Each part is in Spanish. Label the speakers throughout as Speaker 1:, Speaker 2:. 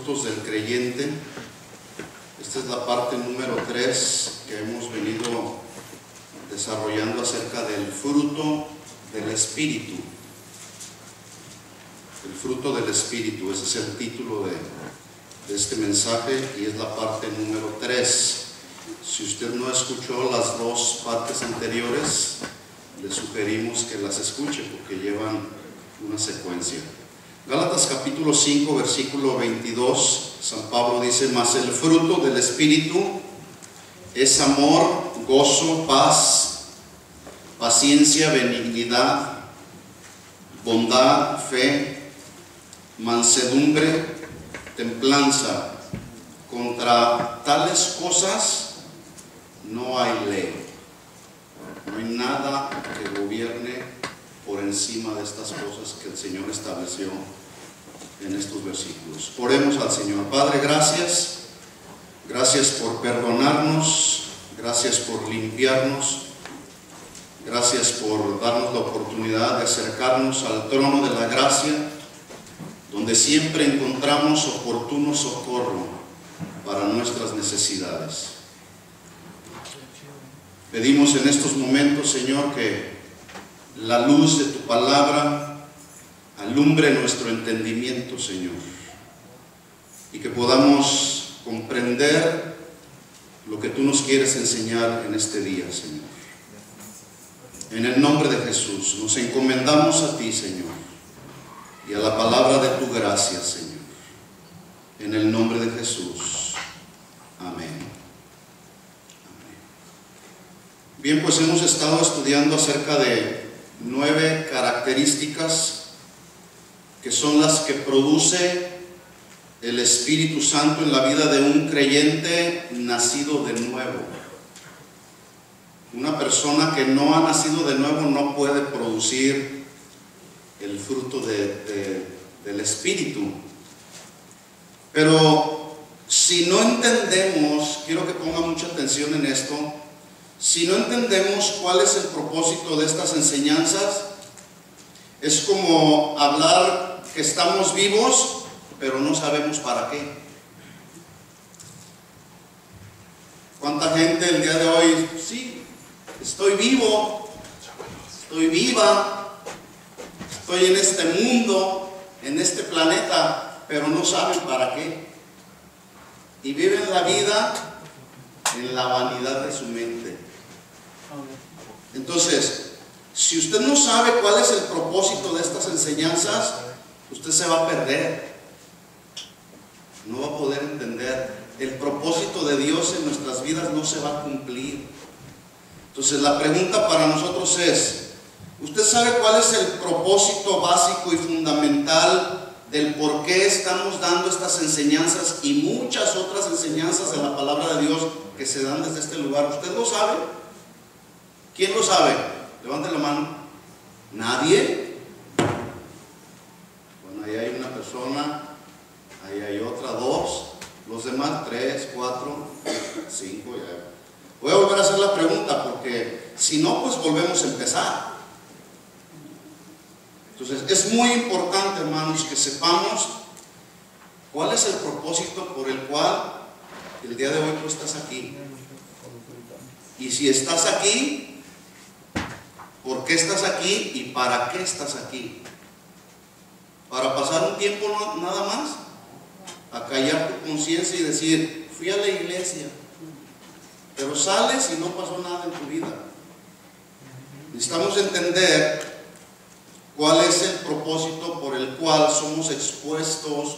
Speaker 1: frutos del creyente. Esta es la parte número 3 que hemos venido desarrollando acerca del fruto del Espíritu. El fruto del Espíritu, ese es el título de este mensaje y es la parte número 3. Si usted no escuchó las dos partes anteriores, le sugerimos que las escuche porque llevan una secuencia. Gálatas capítulo 5, versículo 22, San Pablo dice: mas el fruto del Espíritu es amor, gozo, paz, paciencia, benignidad, bondad, fe, mansedumbre, templanza. Contra tales cosas no hay ley. No hay nada que gobierne por encima de estas cosas que el Señor estableció en estos versículos. Oremos al Señor. Padre, gracias. Gracias por perdonarnos. Gracias por limpiarnos. Gracias por darnos la oportunidad de acercarnos al trono de la gracia, donde siempre encontramos oportuno socorro para nuestras necesidades. Pedimos en estos momentos, Señor, que la luz de tu palabra alumbre nuestro entendimiento, Señor, y que podamos comprender lo que tú nos quieres enseñar en este día, Señor. En el nombre de Jesús nos encomendamos a ti, Señor, y a la palabra de tu gracia, Señor. En el nombre de Jesús. Amén. Bien, pues hemos estado estudiando acerca de 9 características que son las que produce el Espíritu Santo en la vida de un creyente nacido de nuevo. Una persona que no ha nacido de nuevo no puede producir el fruto del Espíritu. Pero si no entendemos, quiero que ponga mucha atención en esto, si no entendemos cuál es el propósito de estas enseñanzas, es como hablar que estamos vivos, pero no sabemos para qué. ¿Cuánta gente el día de hoy, sí, estoy vivo, estoy viva, estoy en este mundo, en este planeta, pero no saben para qué? Y viven la vida en la vanidad de su mente. Entonces, si usted no sabe cuál es el propósito de estas enseñanzas, usted se va a perder. No va a poder entender. El propósito de Dios en nuestras vidas no se va a cumplir. Entonces, la pregunta para nosotros es: ¿usted sabe cuál es el propósito básico y fundamental del por qué estamos dando estas enseñanzas y muchas otras enseñanzas de la palabra de Dios que se dan desde este lugar? ¿Usted lo sabe? ¿Quién lo sabe? Levante la mano. ¿Nadie? Bueno, ahí hay una persona, ahí hay otra, 2, los demás 3, 4, 5. Ya. Voy a volver a hacer la pregunta porque si no, pues volvemos a empezar. Entonces, es muy importante, hermanos, que sepamos cuál es el propósito por el cual el día de hoy tú estás aquí. Y si estás aquí, ¿por qué estás aquí y para qué estás aquí? ¿Para pasar un tiempo nada más? ¿A callar tu conciencia y decir, fui a la iglesia, pero sales y no pasó nada en tu vida? Necesitamos entender cuál es el propósito por el cual somos expuestos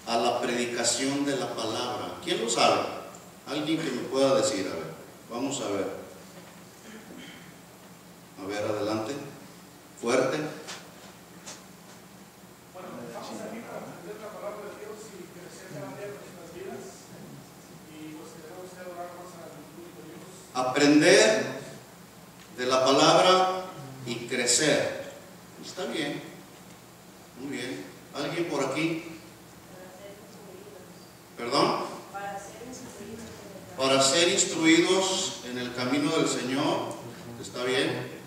Speaker 1: a la predicación de la palabra. ¿Quién lo sabe? Alguien que me pueda decir. A ver, vamos a ver. A ver, adelante. Fuerte.
Speaker 2: Bueno, estamos aquí para aprender la palabra de Dios y crecer cada día en nuestras vidas. Y pues queremos adorar más a Dios.
Speaker 1: Aprender de la palabra y crecer. Está bien. Muy bien. ¿Alguien por aquí? ¿Perdón? Para ser instruidos en el camino del Señor. ¿Está bien?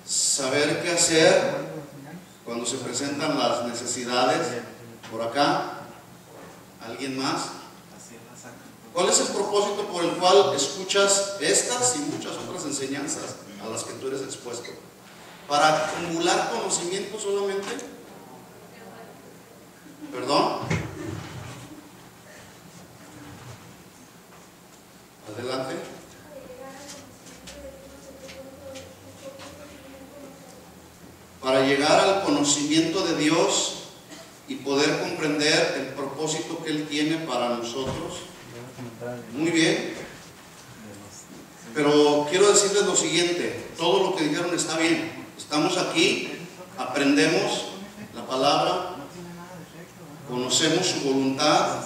Speaker 1: Saber qué hacer cuando se presentan las necesidades. Por acá, ¿alguien más? ¿Cuál es el propósito por el cual escuchas estas y muchas otras enseñanzas a las que tú eres expuesto? ¿Para acumular conocimiento solamente? ¿Perdón? Adelante. Para llegar al conocimiento de Dios y poder comprender el propósito que Él tiene para nosotros. Muy bien. Pero quiero decirles lo siguiente, todo lo que dijeron está bien. Estamos aquí, aprendemos la palabra, conocemos su voluntad,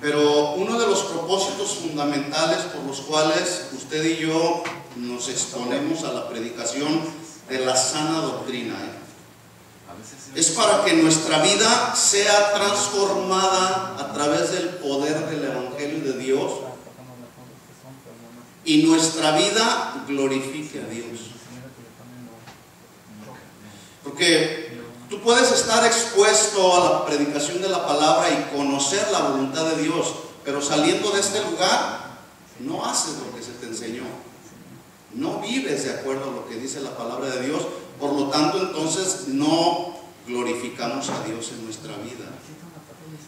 Speaker 1: pero uno de los propósitos fundamentales por los cuales usted y yo nos exponemos a la predicación de la sana doctrina es para que nuestra vida sea transformada a través del poder del Evangelio de Dios y nuestra vida glorifique a Dios. Porque tú puedes estar expuesto a la predicación de la palabra y conocer la voluntad de Dios, pero saliendo de este lugar no haces lo que se te enseñó, no vives de acuerdo a lo que dice la palabra de Dios, por lo tanto entonces no glorificamos a Dios en nuestra vida.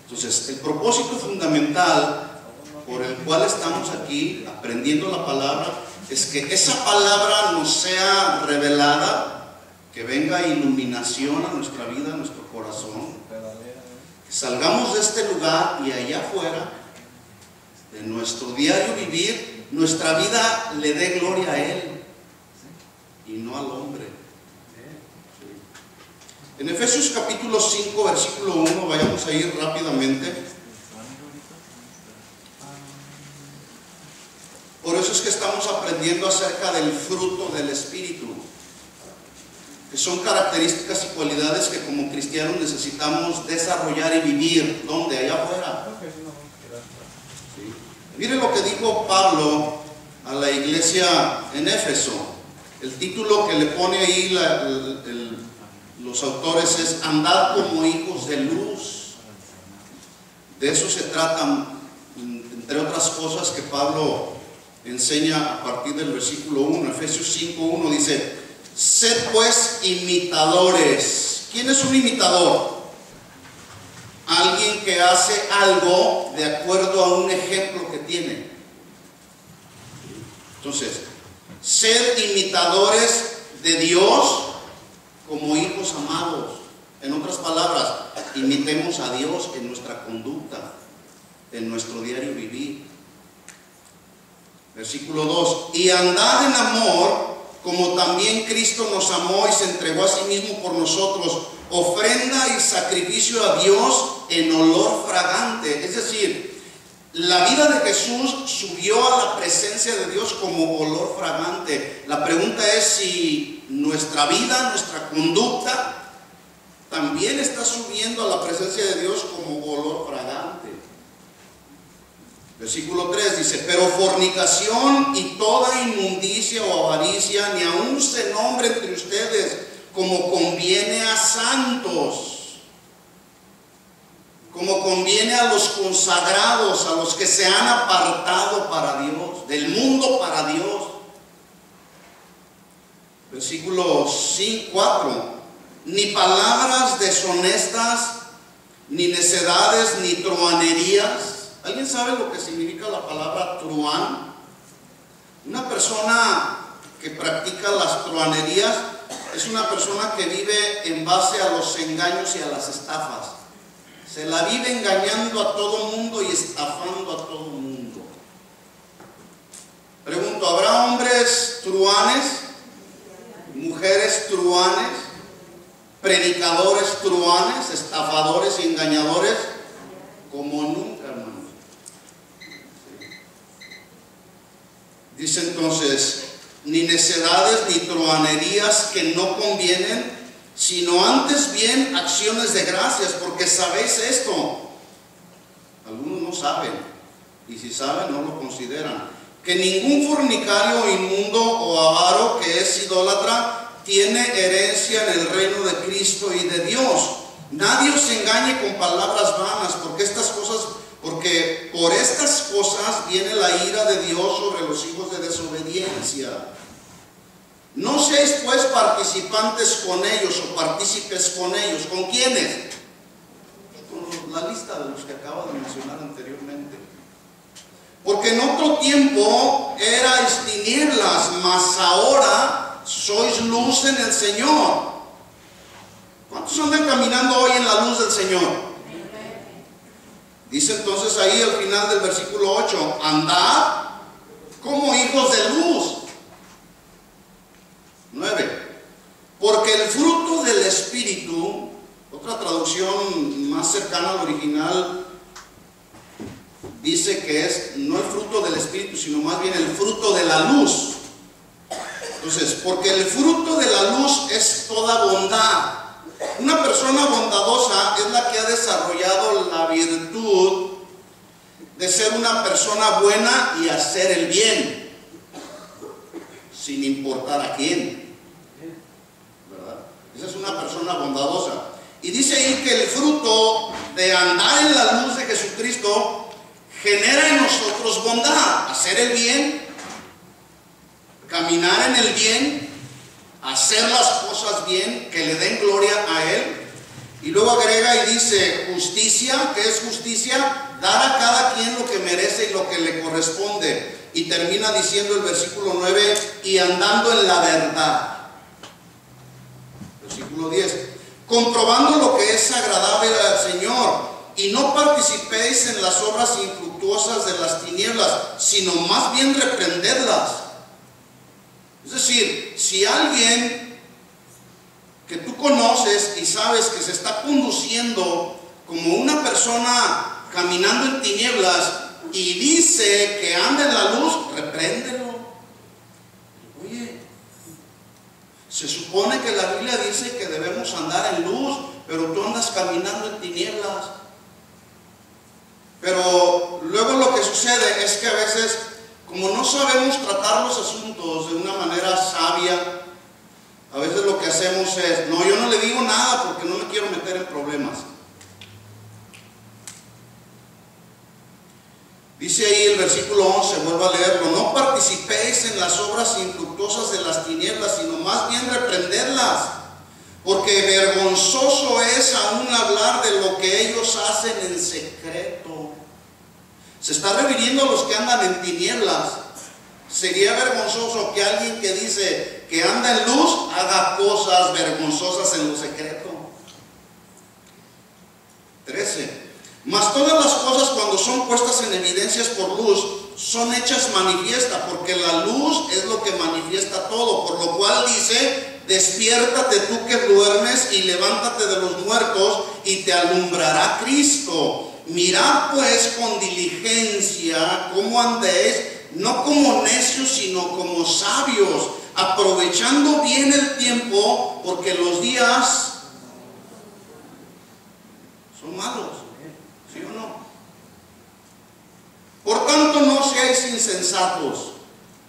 Speaker 1: Entonces el propósito fundamental por el cual estamos aquí aprendiendo la palabra es que esa palabra nos sea revelada, que venga iluminación a nuestra vida, a nuestro corazón, que salgamos de este lugar y allá afuera de nuestro diario vivir, nuestra vida le dé gloria a Él y no al hombre. En Efesios capítulo 5 versículo 1, vayamos a ir rápidamente. Por eso es que estamos aprendiendo acerca del fruto del Espíritu, que son características y cualidades que como cristianos necesitamos desarrollar y vivir. ¿Dónde? Allá afuera. ¿Sí? Mire lo que dijo Pablo a la iglesia en Éfeso. El título que le pone ahí los autores es andad como hijos de luz. De eso se trata, entre otras cosas que Pablo enseña a partir del versículo 1. Efesios 5:1 dice: sed pues imitadores. ¿Quién es un imitador? Alguien que hace algo de acuerdo a un ejemplo que tiene. Entonces, sed imitadores de Dios como hijos amados. En otras palabras, imitemos a Dios en nuestra conducta, en nuestro diario vivir. Versículo 2: y andad en amor, como también Cristo nos amó y se entregó a sí mismo por nosotros, ofrenda y sacrificio a Dios en olor fragante. Es decir, la vida de Jesús subió a la presencia de Dios como olor fragante. La pregunta es si nuestra vida, nuestra conducta, también está subiendo a la presencia de Dios como olor fragante. Versículo 3 dice: pero fornicación y toda inmundicia o avaricia ni aun se nombre entre ustedes, como conviene a santos, como conviene a los consagrados, a los que se han apartado para Dios, del mundo para Dios. Versículo 4: ni palabras deshonestas, ni necedades, ni truhanerías. ¿Alguien sabe lo que significa la palabra truán? Una persona que practica las truhanerías es una persona que vive en base a los engaños y a las estafas. Se la vive engañando a todo mundo y estafando a todo mundo. Pregunto, ¿habrá hombres truanes, mujeres truanes, predicadores truanes, estafadores y engañadores? Como nunca, hermano. Dice entonces: ni necedades ni truhanerías que no convienen, sino antes bien acciones de gracias, porque sabéis esto. Algunos no saben, y si saben no lo consideran, que ningún fornicario, inmundo o avaro que es idólatra tiene herencia en el reino de Cristo y de Dios. Nadie os engañe con palabras vanas, porque por estas cosas viene la ira de Dios sobre los hijos de desobediencia. No seáis pues participantes con ellos o partícipes con ellos. ¿Con quiénes? Con la lista de los que acabo de mencionar anteriormente. Porque en otro tiempo erais tinieblas, mas ahora sois luz en el Señor. ¿Cuántos andan caminando hoy en la luz del Señor? Dice entonces ahí al final del versículo 8, andad como hijos de luz. 9. Porque el fruto del Espíritu, otra traducción más cercana al original, dice que es no el fruto del Espíritu, sino más bien el fruto de la luz. Entonces, porque el fruto de la luz es toda bondad. Una persona bondadosa es la que ha desarrollado la virtud de ser una persona buena y hacer el bien, sin importar a quién, ¿verdad? Esa es una persona bondadosa. Y dice ahí que el fruto de andar en la luz de Jesucristo genera en nosotros bondad, hacer el bien, caminar en el bien, hacer las cosas bien, que le den gloria a Él. Y luego agrega y dice justicia. ¿Qué es justicia? Dar a cada quien lo que merece y lo que le corresponde. Y termina diciendo el versículo 9, y andando en la verdad. Versículo 10, comprobando lo que es agradable al Señor, y no participéis en las obras infructuosas de las tinieblas, sino más bien reprenderlas. Es decir, si alguien que tú conoces y sabes que se está conduciendo como una persona caminando en tinieblas y dice que anda en la luz, repréndelo. Oye, se supone que la Biblia dice que debemos andar en luz, pero tú andas caminando en tinieblas. Pero luego lo que sucede es que a veces, como no sabemos tratar los asuntos de una manera sabia, a veces lo que hacemos es, no, yo no le digo nada porque no me quiero meter en problemas. Dice ahí el versículo 11, vuelvo a leerlo, no participéis en las obras infructuosas de las tinieblas, sino más bien reprenderlas, porque vergonzoso es aún hablar de lo que ellos hacen en secreto. Se está refiriendo a los que andan en tinieblas. Sería vergonzoso que alguien que dice que anda en luz haga cosas vergonzosas en lo secreto. 13. Mas todas las cosas, cuando son puestas en evidencias por luz, son hechas manifiestas, porque la luz es lo que manifiesta todo. Por lo cual dice, despiértate tú que duermes y levántate de los muertos y te alumbrará Cristo. Mirad pues con diligencia cómo andéis, no como necios, sino como sabios, aprovechando bien el tiempo, porque los días son malos. ¿Sí o no? Por tanto, no seáis insensatos.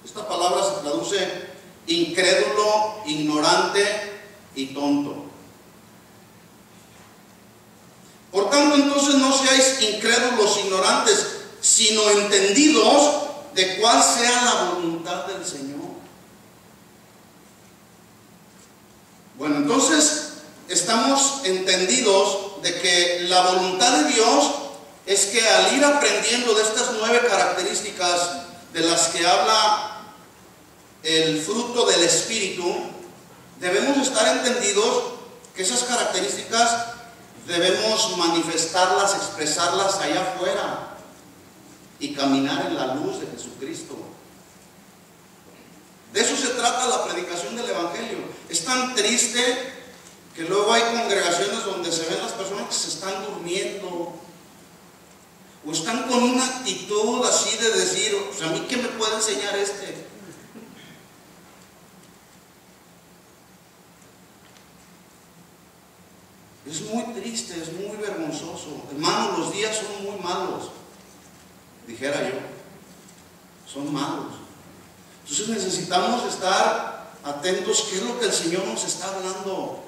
Speaker 1: Esta palabra se traduce incrédulo, ignorante y tonto. Por tanto, entonces, no seáis incrédulos, ignorantes, sino entendidos de cuál sea la voluntad del Señor. Bueno, entonces estamos entendidos de que la voluntad de Dios es que al ir aprendiendo de estas 9 características de las que habla el fruto del Espíritu, debemos estar entendidos que esas características debemos manifestarlas, expresarlas allá afuera y caminar en la luz de Jesucristo. De eso se trata la predicación del Evangelio. Es tan triste que luego hay congregaciones donde se ven las personas que se están durmiendo o están con una actitud así de decir, pues a mí ¿qué me puede enseñar este? Es muy triste, es muy vergonzoso. Hermano, los días son muy malos, dijera yo. Son malos. Entonces necesitamos estar atentos qué es lo que el Señor nos está hablando.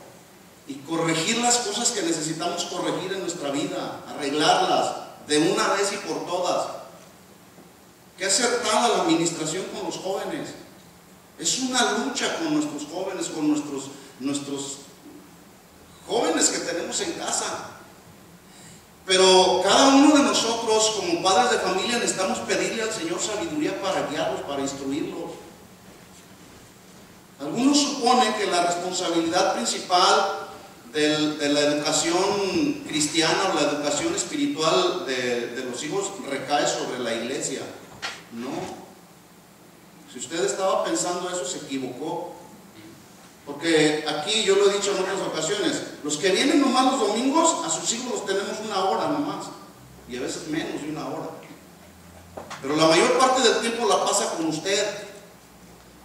Speaker 1: y corregir las cosas que necesitamos corregir en nuestra vida, arreglarlas de una vez y por todas. Qué acertada la administración con los jóvenes. Es una lucha con nuestros jóvenes, con nuestros jóvenes que tenemos en casa. Pero cada uno de nosotros, como padres de familia, necesitamos pedirle al Señor sabiduría para guiarlos, para instruirlos. Algunos suponen que la responsabilidad principal de la educación cristiana o la educación espiritual de los hijos recae sobre la iglesia. No. Si usted estaba pensando eso, se equivocó. Porque aquí yo lo he dicho en otras ocasiones, los que vienen nomás los domingos, a sus hijos los tenemos una hora nomás, y a veces menos de una hora. Pero la mayor parte del tiempo la pasa con usted.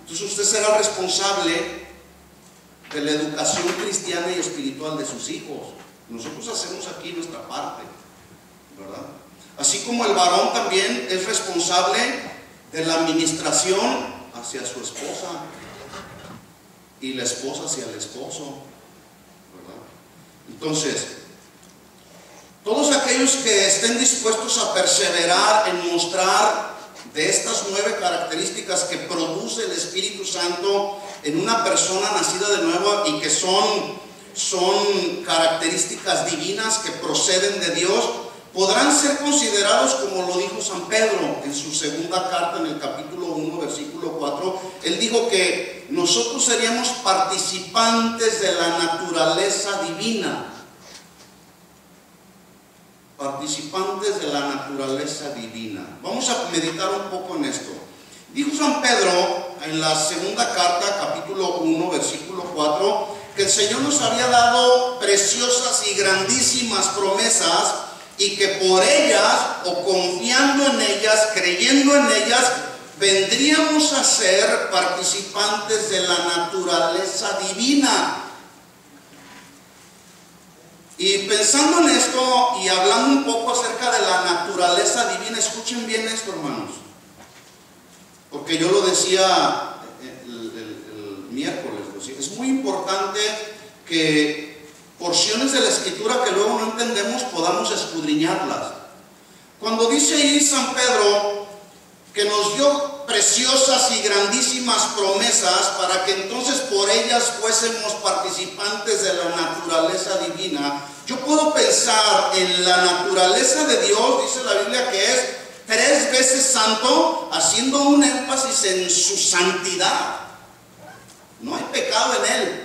Speaker 1: Entonces usted será responsable de la educación cristiana y espiritual de sus hijos. Nosotros hacemos aquí nuestra parte, ¿verdad? Así como el varón también es responsable de la administración hacia su esposa y la esposa hacia el esposo, ¿verdad? Entonces, todos aquellos que estén dispuestos a perseverar en mostrar de estas 9 características que produce el Espíritu Santo en una persona nacida de nuevo y que son características divinas que proceden de Dios, podrán ser considerados, como lo dijo San Pedro en su segunda carta, en el capítulo 1, versículo 4. Él dijo que nosotros seríamos participantes de la naturaleza divina. Participantes de la naturaleza divina. Vamos a meditar un poco en esto. Dijo San Pedro en la segunda carta, capítulo 1, versículo 4, que el Señor nos había dado preciosas y grandísimas promesas, y que por ellas, o confiando en ellas, creyendo en ellas, vendríamos a ser participantes de la naturaleza divina. Y pensando en esto y hablando un poco acerca de la naturaleza divina, escuchen bien esto, hermanos, porque yo lo decía el miércoles, es muy importante que porciones de la Escritura que luego no entendemos podamos escudriñarlas. Cuando dice ahí San Pedro que nos dio preciosas y grandísimas promesas para que entonces por ellas fuésemos participantes de la naturaleza divina, yo puedo pensar en la naturaleza de Dios. Dice la Biblia que es 3 veces santo, haciendo un énfasis en su santidad. No hay pecado en él.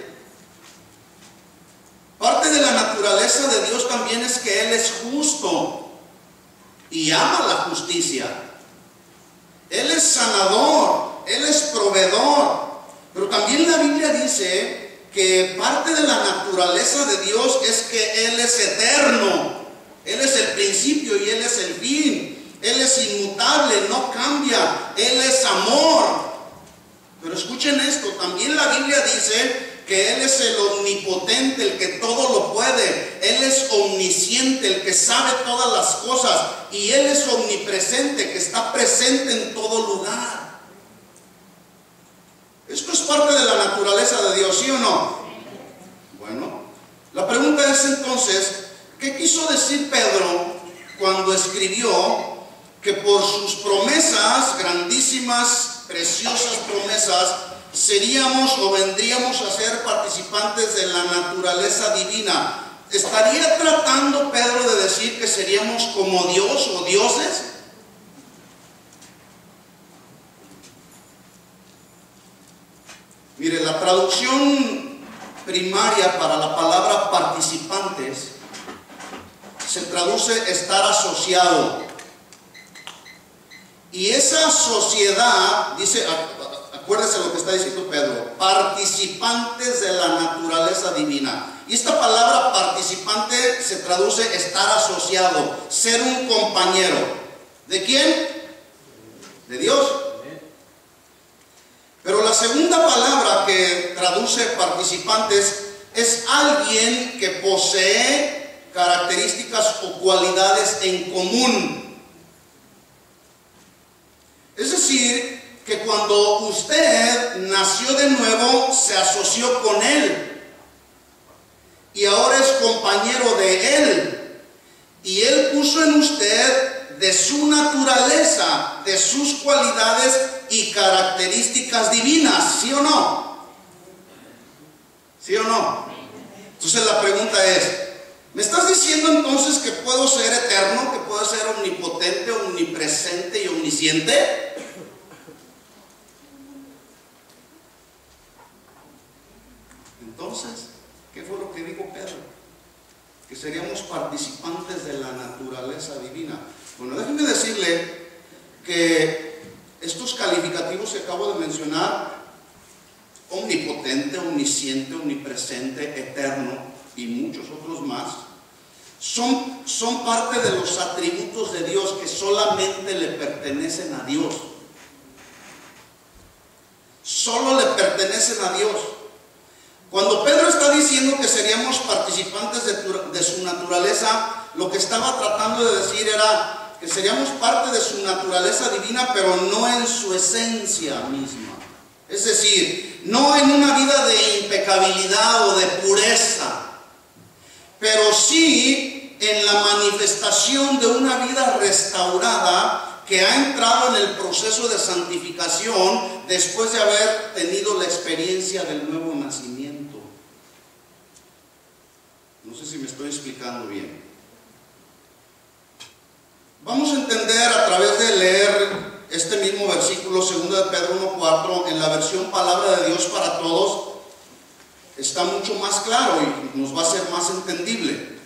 Speaker 1: Parte de la naturaleza de Dios también es que Él es justo y ama la justicia. Él es sanador, Él es proveedor. Pero también la Biblia dice que parte de la naturaleza de Dios es que Él es eterno. Él es el principio y Él es el fin. Él es inmutable, no cambia. Él es amor. Pero escuchen esto, también la Biblia dice que Él es el omnipotente, el que todo lo puede. Él es omnisciente, el que sabe todas las cosas. Y Él es omnipresente, que está presente en todo lugar. Esto es parte de la naturaleza de Dios, ¿sí o no? Bueno, la pregunta es entonces, ¿qué quiso decir Pedro cuando escribió que por sus promesas, grandísimas, preciosas promesas, seríamos o vendríamos a ser participantes de la naturaleza divina? ¿Estaría tratando Pedro de decir que seríamos como Dios o dioses? Mire, la traducción primaria para la palabra participantes se traduce estar asociado. Y esa sociedad, dice, acuérdese lo que está diciendo Pedro, participantes de la naturaleza divina. Y esta palabra participante se traduce estar asociado, ser un compañero. ¿De quién? De Dios. Pero la segunda palabra que traduce participantes es alguien que posee características o cualidades en común. Es decir, que cuando usted nació de nuevo, se asoció con Él. y ahora es compañero de Él. Y Él puso en usted de su naturaleza, de sus cualidades y características divinas, ¿sí o no? ¿Sí o no? Entonces la pregunta es, ¿me estás diciendo entonces que puedo ser eterno, que puedo ser omnipotente, omnipresente y omnisciente? Entonces, ¿qué fue lo que dijo Pedro? Que seríamos participantes de la naturaleza divina. Bueno, déjenme decirle que estos calificativos que acabo de mencionar, omnipotente, omnisciente, omnipresente, eterno y muchos otros más, son parte de los atributos de Dios que solamente le pertenecen a Dios. Solo le pertenecen a Dios. Cuando Pedro está diciendo que seríamos participantes de su naturaleza, lo que estaba tratando de decir era que seríamos parte de su naturaleza divina, pero no en su esencia misma. Es decir, no en una vida de impecabilidad o de pureza, pero sí en la manifestación de una vida restaurada que ha entrado en el proceso de santificación después de haber tenido la experiencia del nuevo nacimiento. No sé si me estoy explicando bien. Vamos a entender a través de leer este mismo versículo, 2 de Pedro 1:4, en la versión Palabra de Dios para Todos, está mucho más claro y nos va a ser más entendible.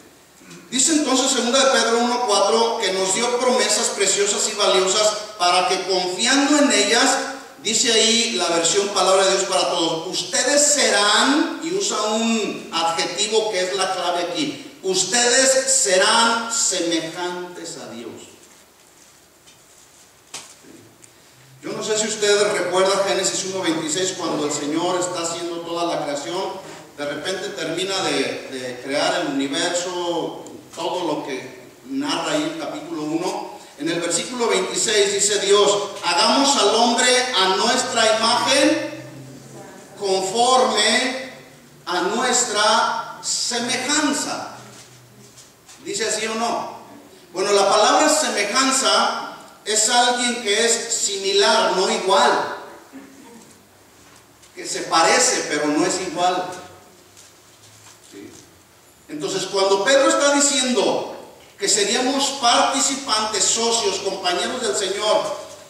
Speaker 1: Dice entonces 2 de Pedro 1:4 que nos dio promesas preciosas y valiosas para que confiando en ellas, dice ahí la versión Palabra de Dios para Todos, ustedes serán, y usa un adjetivo que es la clave aquí, ustedes serán semejantes a Dios. Yo no sé si usted recuerda Génesis 1:26, cuando el Señor está haciendo toda la creación, de repente termina de crear el universo, todo lo que narra ahí el capítulo 1. En el versículo 26 dice Dios, hagamos al hombre a nuestra imagen, conforme a nuestra semejanza. ¿Dice así o no? Bueno, la palabra semejanza es alguien que es similar, no igual, que se parece pero no es igual. ¿Sí? Entonces cuando Pedro está diciendo que seríamos participantes, socios, compañeros del Señor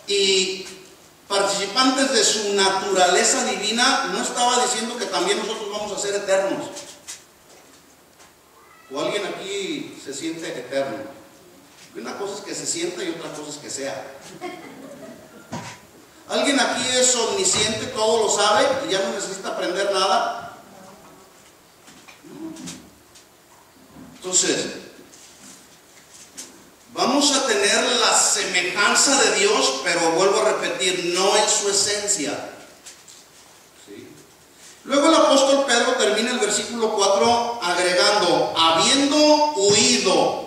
Speaker 1: y participantes de su naturaleza divina, no estaba diciendo que también nosotros vamos a ser eternos. ¿O alguien aquí se siente eterno? Una cosa es que se sienta y otra cosa es que sea. ¿Alguien aquí es omnisciente, todo lo sabe y ya no necesita aprender nada? Entonces, vamos a tener la semejanza de Dios, pero vuelvo a repetir, no en su esencia. ¿Sí? Luego el apóstol Pedro termina el versículo 4 agregando, habiendo huido.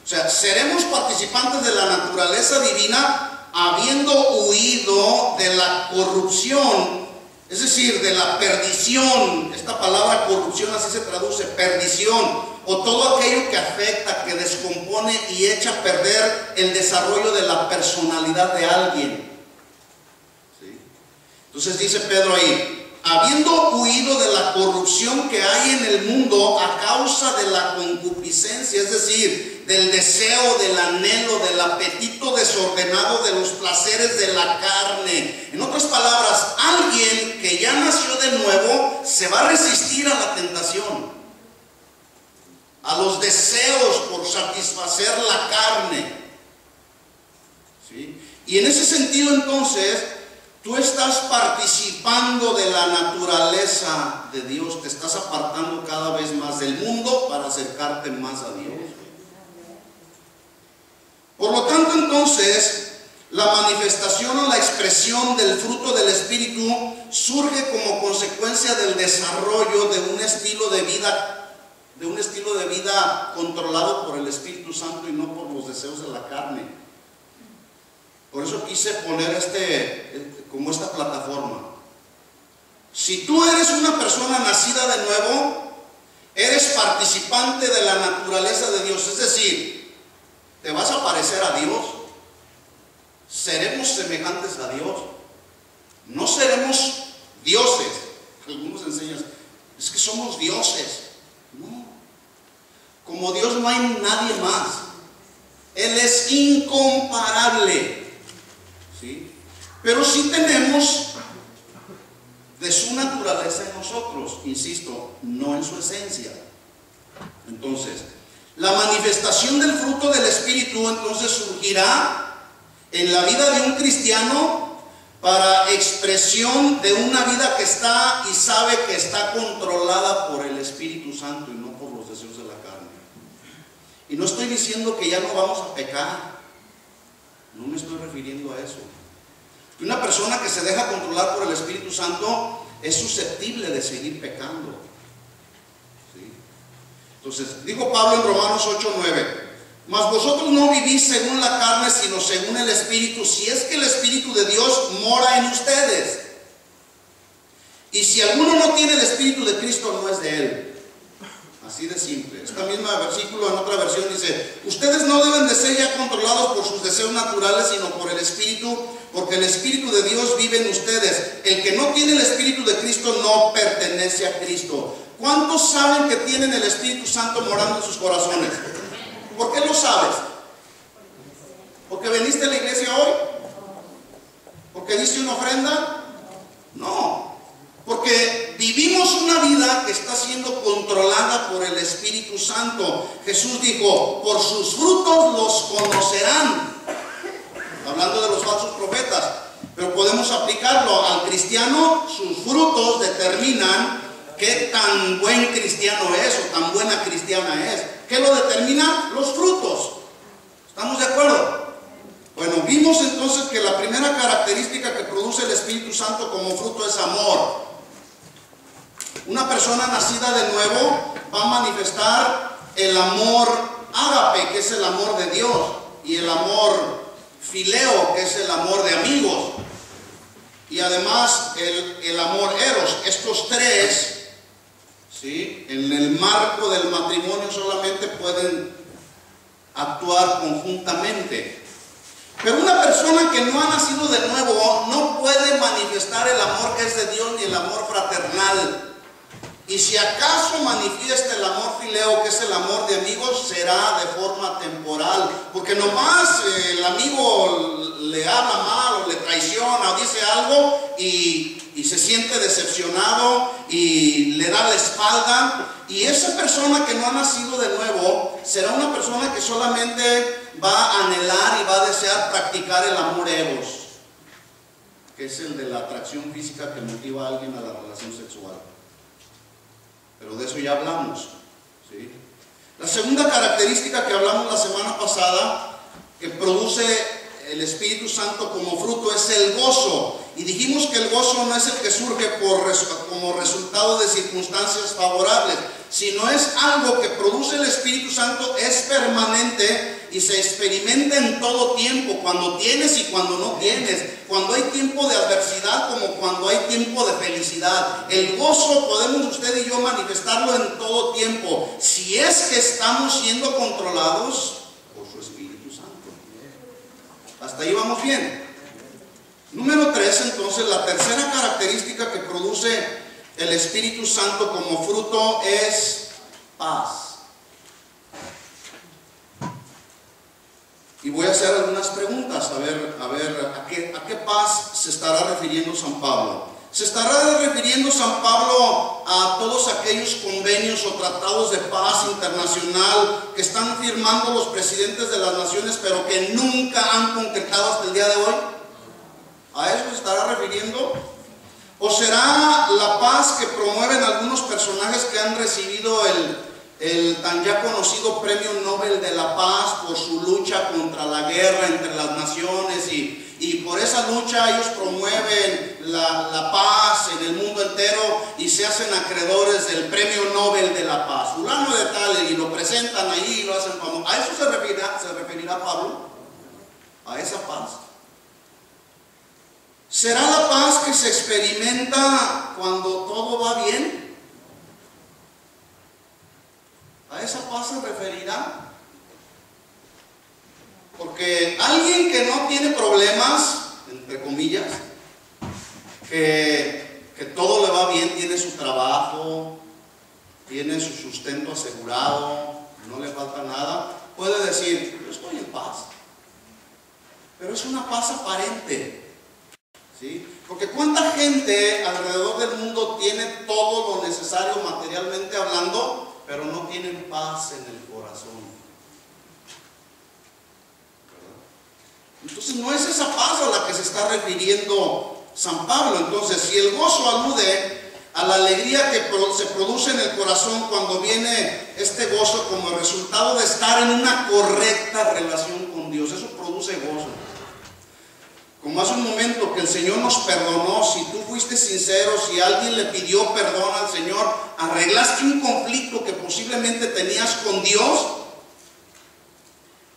Speaker 1: O sea, seremos participantes de la naturaleza divina habiendo huido de la corrupción, es decir, de la perdición. Esta palabra corrupción así se traduce, perdición, o todo aquello que afecta, que descompone y echa a perder el desarrollo de la personalidad de alguien. ¿Sí? Entonces dice Pedro ahí, habiendo huido de la corrupción que hay en el mundo a causa de la concupiscencia, es decir, del deseo, del anhelo, del apetito desordenado de los placeres de la carne. En otras palabras, alguien que ya nació de nuevo se va a resistir a la tentación, a los deseos por satisfacer la carne. ¿Sí? Y en ese sentido entonces, tú estás participando de la naturaleza de Dios, te estás apartando cada vez más del mundo para acercarte más a Dios. Por lo tanto, entonces, la manifestación o la expresión del fruto del Espíritu surge como consecuencia del desarrollo de un estilo de vida controlado por el Espíritu Santo y no por los deseos de la carne. Por eso quise poner como esta plataforma. Si tú eres una persona nacida de nuevo, Eres participante de la naturaleza de Dios, es decir, te vas a parecer a Dios. Seremos semejantes a Dios. No seremos dioses. Algunos enseñan, es que somos dioses. No. Como Dios no hay nadie más. Él es incomparable. ¿Sí? Pero sí tenemos de su naturaleza en nosotros, insisto, no en su esencia. Entonces, la manifestación del fruto del Espíritu entonces surgirá en la vida de un cristiano para expresión de una vida que está y sabe que está controlada por el Espíritu Santo y no por los deseos de la carne. Y no estoy diciendo que ya no vamos a pecar, no me estoy refiriendo a eso. Una persona que se deja controlar por el Espíritu Santo es susceptible de seguir pecando. ¿Sí? Entonces, dijo Pablo en Romanos 8:9, mas vosotros no vivís según la carne, sino según el Espíritu, si es que el Espíritu de Dios mora en ustedes. Y si alguno no tiene el Espíritu de Cristo, no es de él. Así de simple. Esta misma versículo en otra versión dice, ustedes no deben de ser ya controlados por sus deseos naturales, sino por el Espíritu, porque el Espíritu de Dios vive en ustedes. El que no tiene el Espíritu de Cristo no pertenece a Cristo. ¿Cuántos saben que tienen el Espíritu Santo morando en sus corazones? ¿Por qué lo sabes? ¿Porque viniste a la iglesia hoy? ¿Porque diste una ofrenda? No. Porque vivimos una vida que está siendo controlada por el Espíritu Santo. Jesús dijo, por sus frutos los conocerán. Hablando de los falsos profetas. Pero podemos aplicarlo al cristiano. Sus frutos determinan qué tan buen cristiano es o tan buena cristiana es. ¿Qué lo determina? Los frutos. ¿Estamos de acuerdo? Bueno, vimos entonces que la primera característica que produce el Espíritu Santo como fruto es amor. Una persona nacida de nuevo va a manifestar el amor ágape, que es el amor de Dios, y el amor fileo, que es el amor de amigos, y además el amor eros. Estos tres, ¿sí?, en el marco del matrimonio solamente pueden actuar conjuntamente. Pero una persona que no ha nacido de nuevo no puede manifestar el amor que es de Dios ni el amor fraternal. Y si acaso manifiesta el amor fileo, que es el amor de amigos, será de forma temporal. Porque nomás el amigo le habla mal o le traiciona o dice algo y se siente decepcionado y le da la espalda. Y esa persona que no ha nacido de nuevo será una persona que solamente va a anhelar y va a desear practicar el amor eros, que es el de la atracción física que motiva a alguien a la relación sexual. Pero de eso ya hablamos, ¿sí? La segunda característica que hablamos la semana pasada, que produce el Espíritu Santo como fruto, es el gozo. Y dijimos que el gozo no es el que surge como resultado de circunstancias favorables, sino es algo que produce el Espíritu Santo, es permanente y se experimenta en todo tiempo, cuando tienes y cuando no tienes, cuando hay tiempo de adversidad como cuando hay tiempo de felicidad. El gozo podemos usted y yo manifestarlo en todo tiempo, si es que estamos siendo controlados por su Espíritu Santo. Hasta ahí vamos bien. Número 3, entonces, la tercera característica que produce el Espíritu Santo como fruto es paz. Y voy a hacer algunas preguntas, a ver ¿a qué paz se estará refiriendo San Pablo? ¿Se estará refiriendo San Pablo a todos aquellos convenios o tratados de paz internacional que están firmando los presidentes de las naciones, pero que nunca han concretado hasta el día de hoy? ¿A eso se estará refiriendo? ¿O será la paz que promueven algunos personajes que han recibido el tan ya conocido Premio Nobel de la Paz por su lucha contra la guerra entre las naciones y por esa lucha ellos promueven la paz en el mundo entero y se hacen acreedores del Premio Nobel de la Paz, fulano de tal, y lo presentan ahí y lo hacen famoso? ¿A eso se referirá Pablo? ¿A esa paz? ¿Será la paz que se experimenta cuando todo va bien? tiene problemas, entre comillas, que todo le va bien, tiene su trabajo, tiene su sustento asegurado, no le falta nada, puede decir, yo estoy en paz. Pero es una paz aparente, ¿sí? Porque cuánta gente alrededor del mundo tiene todo lo necesario materialmente hablando, pero no tienen paz en el corazón. Entonces no es esa paz a la que se está refiriendo San Pablo. Entonces, si el gozo alude a la alegría que se produce en el corazón cuando viene este gozo como resultado de estar en una correcta relación con Dios, eso produce gozo. Como hace un momento que el Señor nos perdonó, si tú fuiste sincero, si alguien le pidió perdón al Señor, arreglaste un conflicto que posiblemente tenías con Dios,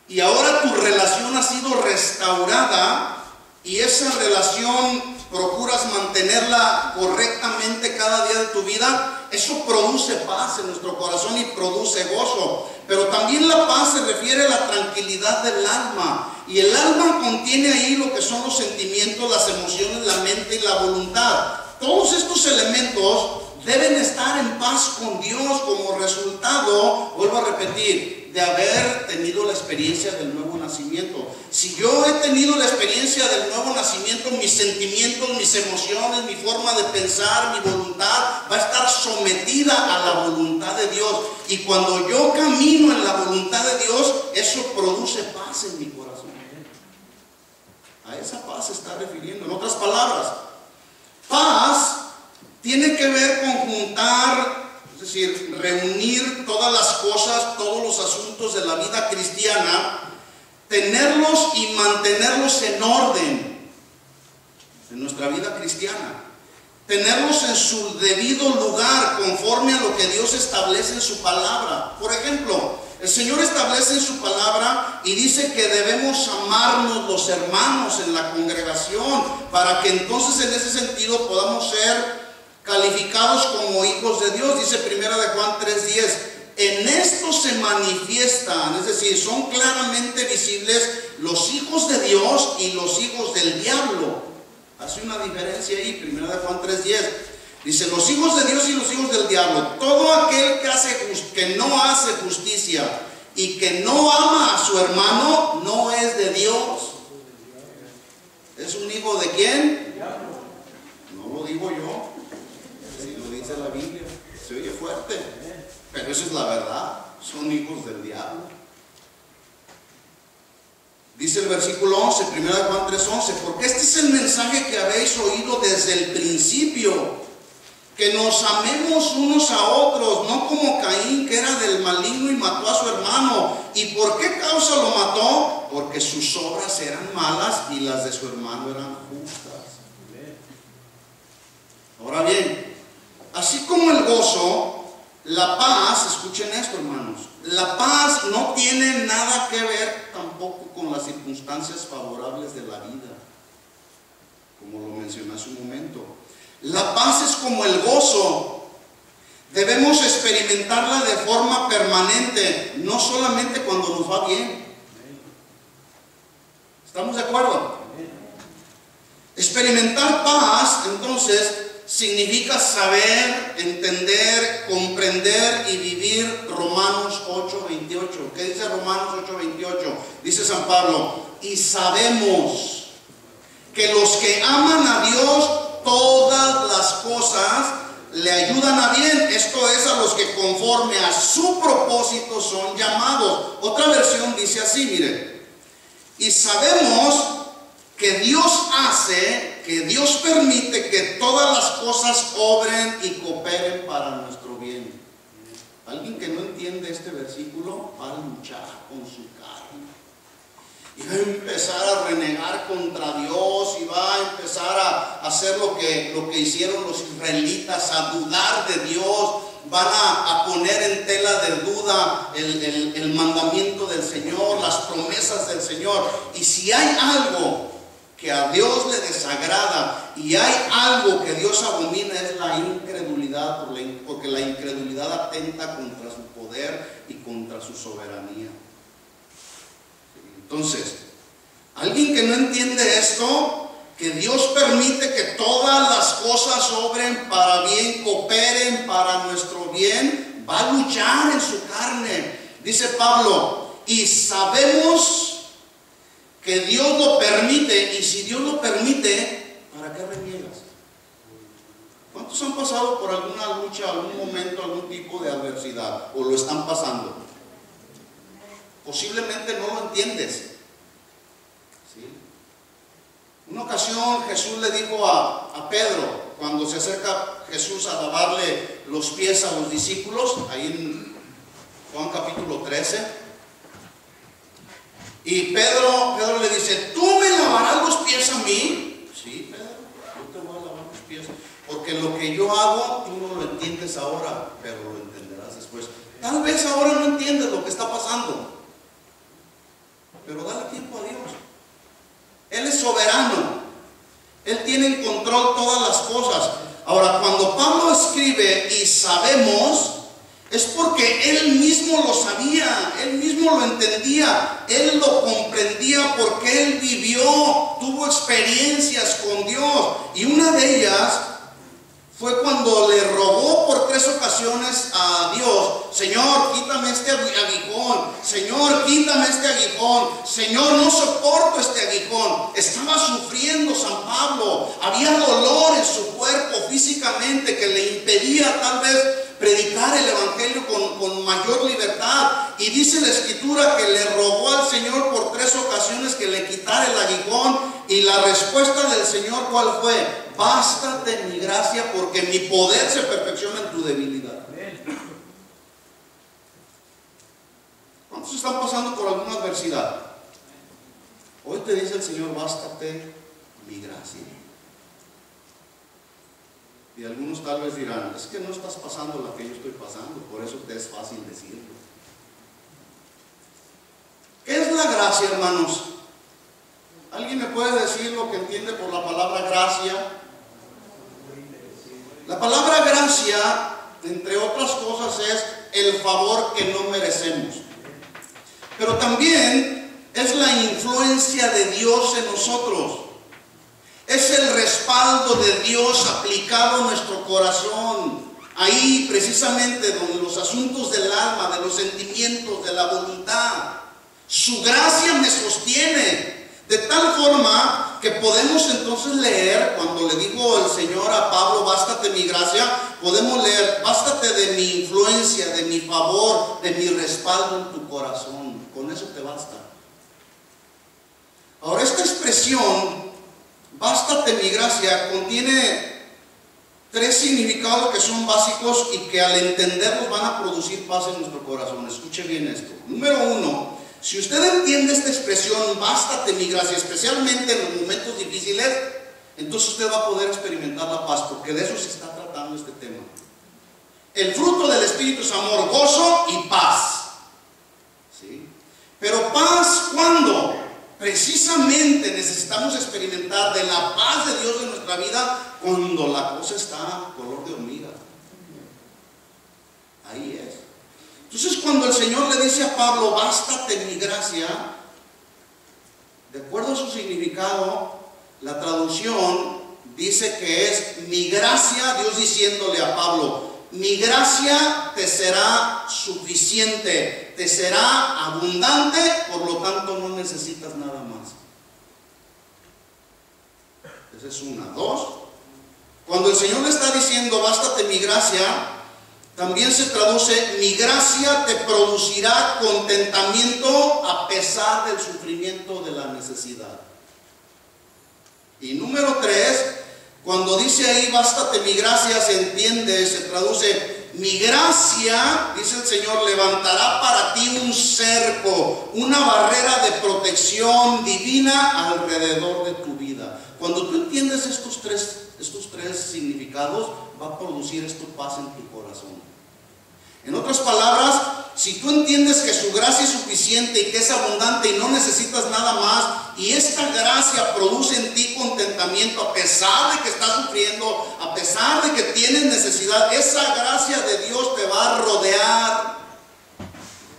Speaker 1: y ahora tu relación ha sido restaurada y esa relación procuras mantenerla correctamente cada día de tu vida, eso produce paz en nuestro corazón y produce gozo. Pero también la paz se refiere a la tranquilidad del alma, y el alma contiene ahí lo que son los sentimientos, las emociones, la mente y la voluntad. Todos estos elementos deben estar en paz con Dios como resultado, vuelvo a repetir, de haber tenido la experiencia del nuevo nacimiento. Si yo he tenido la experiencia del nuevo nacimiento, mis sentimientos, mis emociones, mi forma de pensar, mi voluntad va a estar sometida a la voluntad de Dios. Y cuando yo camino en la voluntad de Dios, eso produce paz en mi corazón. A esa paz se está refiriendo. En otras palabras, paz tiene que ver con juntar, es decir, reunir todas las cosas, todos los asuntos de la vida cristiana, tenerlos y mantenerlos en orden en nuestra vida cristiana, tenerlos en su debido lugar conforme a lo que Dios establece en su palabra. Por ejemplo, el Señor establece en su palabra y dice que debemos amarnos los hermanos en la congregación, para que entonces en ese sentido podamos ser calificados como hijos de Dios. Dice 1 Juan 3:10, en esto se manifiestan, es decir, son claramente visibles los hijos de Dios y los hijos del diablo. Hace una diferencia ahí, 1 Juan 3:10. Dice, los hijos de Dios y los hijos del diablo. Todo aquel que no hace justicia y que no ama a su hermano, no es de Dios. ¿Es un hijo de quién? No lo digo yo, así lo dice la Biblia. Se oye fuerte, pero eso es la verdad. Son hijos del diablo. Dice el versículo 11, 1 Juan 3:11, porque este es el mensaje que habéis oído desde el principio, que nos amemos unos a otros, no como Caín, que era del maligno y mató a su hermano. ¿Y por qué causa lo mató? Porque sus obras eran malas y las de su hermano eran justas. Ahora bien, así como el gozo, la paz, escuchen esto, hermanos, la paz no tiene nada que ver tampoco con las circunstancias favorables de la vida, como lo mencioné hace un momento. La paz es como el gozo. Debemos experimentarla de forma permanente, no solamente cuando nos va bien. ¿Estamos de acuerdo? Experimentar paz, entonces, significa saber, entender, comprender y vivir Romanos 8:28. ¿Qué dice Romanos 8:28? Dice San Pablo, y sabemos que los que aman a Dios, todas las cosas le ayudan a bien. Esto es, a los que conforme a su propósito son llamados. Otra versión dice así, miren, y sabemos que Dios hace, que Dios permite que todas las cosas obren y cooperen para nuestro bien. Alguien que no entiende este versículo va a luchar con su carne y va a empezar a renegar contra Dios y va a empezar a hacer lo que hicieron los israelitas, a dudar de Dios. Van a poner en tela de duda el mandamiento del Señor, las promesas del Señor. Y si hay algo que a Dios le desagrada y hay algo que Dios abomina, es la incredulidad, porque la incredulidad atenta contra su poder y contra su soberanía. Entonces, Alguien que no entiende esto, que Dios permite que todas las cosas obren para bien, cooperen para nuestro bien, va a luchar en su carne. Dice Pablo, y sabemos que Dios lo permite, y si Dios lo permite, ¿para qué reniegas? ¿Cuántos han pasado por alguna lucha, algún momento, algún tipo de adversidad? ¿O lo están pasando? Posiblemente no lo entiendes. ¿Sí? Una ocasión Jesús le dijo a Pedro, cuando se acerca Jesús a lavarle los pies a los discípulos, ahí en Juan capítulo 13, y Pedro le dice, ¿tú me lavarás los pies a mí? Sí, Pedro, yo te voy a lavar los pies, porque lo que yo hago tú no lo entiendes ahora, pero lo entenderás después. Tal vez ahora no entiendes lo que está pasando, pero dale tiempo a Dios. Él es soberano, Él tiene en control todas las cosas. Ahora, cuando Pablo escribe y sabemos, es porque él mismo lo sabía, él mismo lo entendía, él lo comprendía porque él vivió, tuvo experiencias con Dios, y una de ellas fue cuando le rogó por 3 ocasiones a Dios, Señor, quítame este aguijón, Señor, quítame este aguijón, Señor, no soporto este aguijón. Estaba sufriendo San Pablo, había dolor en su cuerpo físicamente que le impedía tal vez predicar el evangelio con mayor libertad, y dice la escritura que le rogó al Señor por 3 ocasiones que le quitara el aguijón, y la respuesta del Señor, ¿cuál fue? Bástate mi gracia, porque mi poder se perfecciona en tu debilidad. ¿Cuántos están pasando por alguna adversidad? Hoy te dice el Señor, bástate mi gracia. Y algunos tal vez dirán, es que no estás pasando lo que yo estoy pasando, por eso te es fácil decirlo. ¿Qué es la gracia, hermanos? ¿Alguien me puede decir lo que entiende por la palabra gracia? La palabra gracia, entre otras cosas, es el favor que no merecemos. Pero también es la influencia de Dios en nosotros. Es el respaldo de Dios aplicado a nuestro corazón. Ahí precisamente donde los asuntos del alma, de los sentimientos, de la voluntad. Su gracia me sostiene. De tal forma que podemos entonces leer, cuando le digo el Señor a Pablo, bástate mi gracia, podemos leer, bástate de mi influencia, de mi favor, de mi respaldo en tu corazón. Con eso te basta. Ahora, esta expresión, bástate mi gracia, contiene 3 significados que son básicos y que al entenderlos van a producir paz en nuestro corazón. Escuche bien esto. Número 1, si usted entiende esta expresión, bástate mi gracia, especialmente en los momentos difíciles, entonces usted va a poder experimentar la paz, porque de eso se está tratando este tema. El fruto del Espíritu es amor, gozo y paz. ¿Sí? Pero paz, ¿cuándo? Precisamente necesitamos experimentar de la paz de Dios en nuestra vida cuando la cosa está color de hormiga. Ahí es. Entonces, cuando el Señor le dice a Pablo, bástate mi gracia, de acuerdo a su significado, la traducción dice que es mi gracia, Dios diciéndole a Pablo, mi gracia te será suficiente, te será abundante, por lo tanto no necesitas nada más. Esa es una. 2, cuando el Señor le está diciendo, bástate mi gracia, también se traduce, mi gracia te producirá contentamiento a pesar del sufrimiento de la necesidad. Y número 3, cuando dice ahí, bástate mi gracia, se entiende, se traduce, mi gracia, dice el Señor, levantará para ti un cerco, una barrera de protección divina alrededor de tu vida. Cuando tú entiendes estos tres significados, va a producir esto paz en tu corazón. En otras palabras, si tú entiendes que su gracia es suficiente y que es abundante y no necesitas nada más, y esta gracia produce en ti contentamiento a pesar de que estás sufriendo, a pesar de que tienes necesidad, esa gracia de Dios te va a rodear,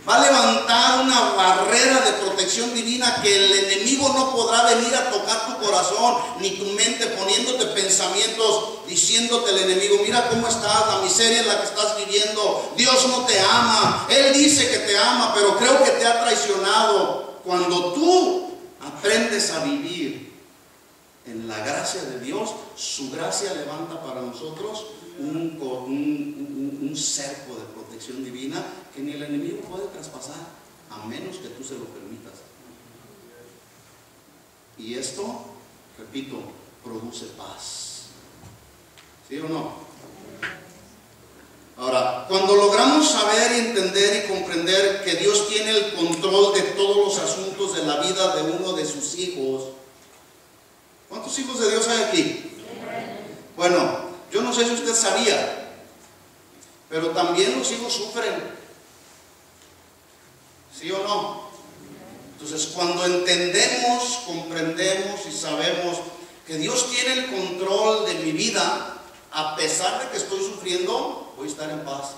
Speaker 1: va a levantar una barrera de protección divina que el enemigo no podrá venir a tocar tu corazón ni tu mente, poniéndote pensamientos, diciéndote el enemigo: mira cómo estás, la miseria en la que estás viviendo, Dios no te ama, Él dice que te ama, pero creo que te ha traicionado. Cuando tú aprendes a vivir en la gracia de Dios, su gracia levanta para nosotros un cerco de protección divina que ni el enemigo puede traspasar, a menos que tú se lo permitas. Y esto, repito, produce paz. ¿Sí o no? Ahora, cuando logramos saber y entender y comprender que Dios tiene el control de todos los asuntos de la vida de uno de sus hijos. ¿Cuántos hijos de Dios hay aquí? Bueno, yo no sé si usted sabía, pero también los hijos sufren. ¿Sí o no? Entonces, cuando entendemos, comprendemos y sabemos que Dios tiene el control de mi vida, a pesar de que estoy sufriendo, voy a estar en paz.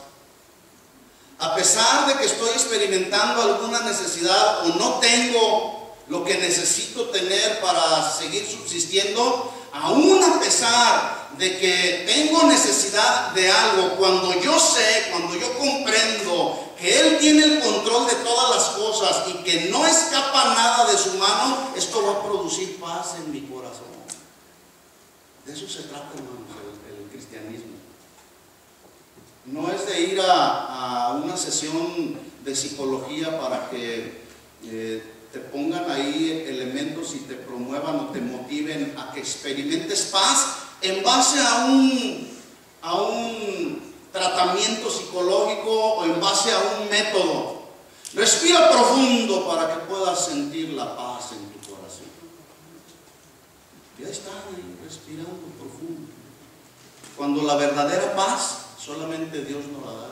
Speaker 1: A pesar de que estoy experimentando alguna necesidad o no tengo lo que necesito tener para seguir subsistiendo, aún a pesar de que tengo necesidad de algo, cuando yo sé, cuando yo comprendo que Él tiene el control de todas las cosas y que no escapa nada de su mano, esto va a producir paz en mi corazón. De eso se trata, hermanos, el cristianismo. No es de ir a una sesión de psicología para que te pongan ahí elementos y te promuevan o te motiven a que experimentes paz en base a un tratamiento psicológico o en base a un método. Respira profundo para que puedas sentir la paz en tu corazón. Ya están ahí respirando profundo. Cuando la verdadera paz solamente Dios nos la da.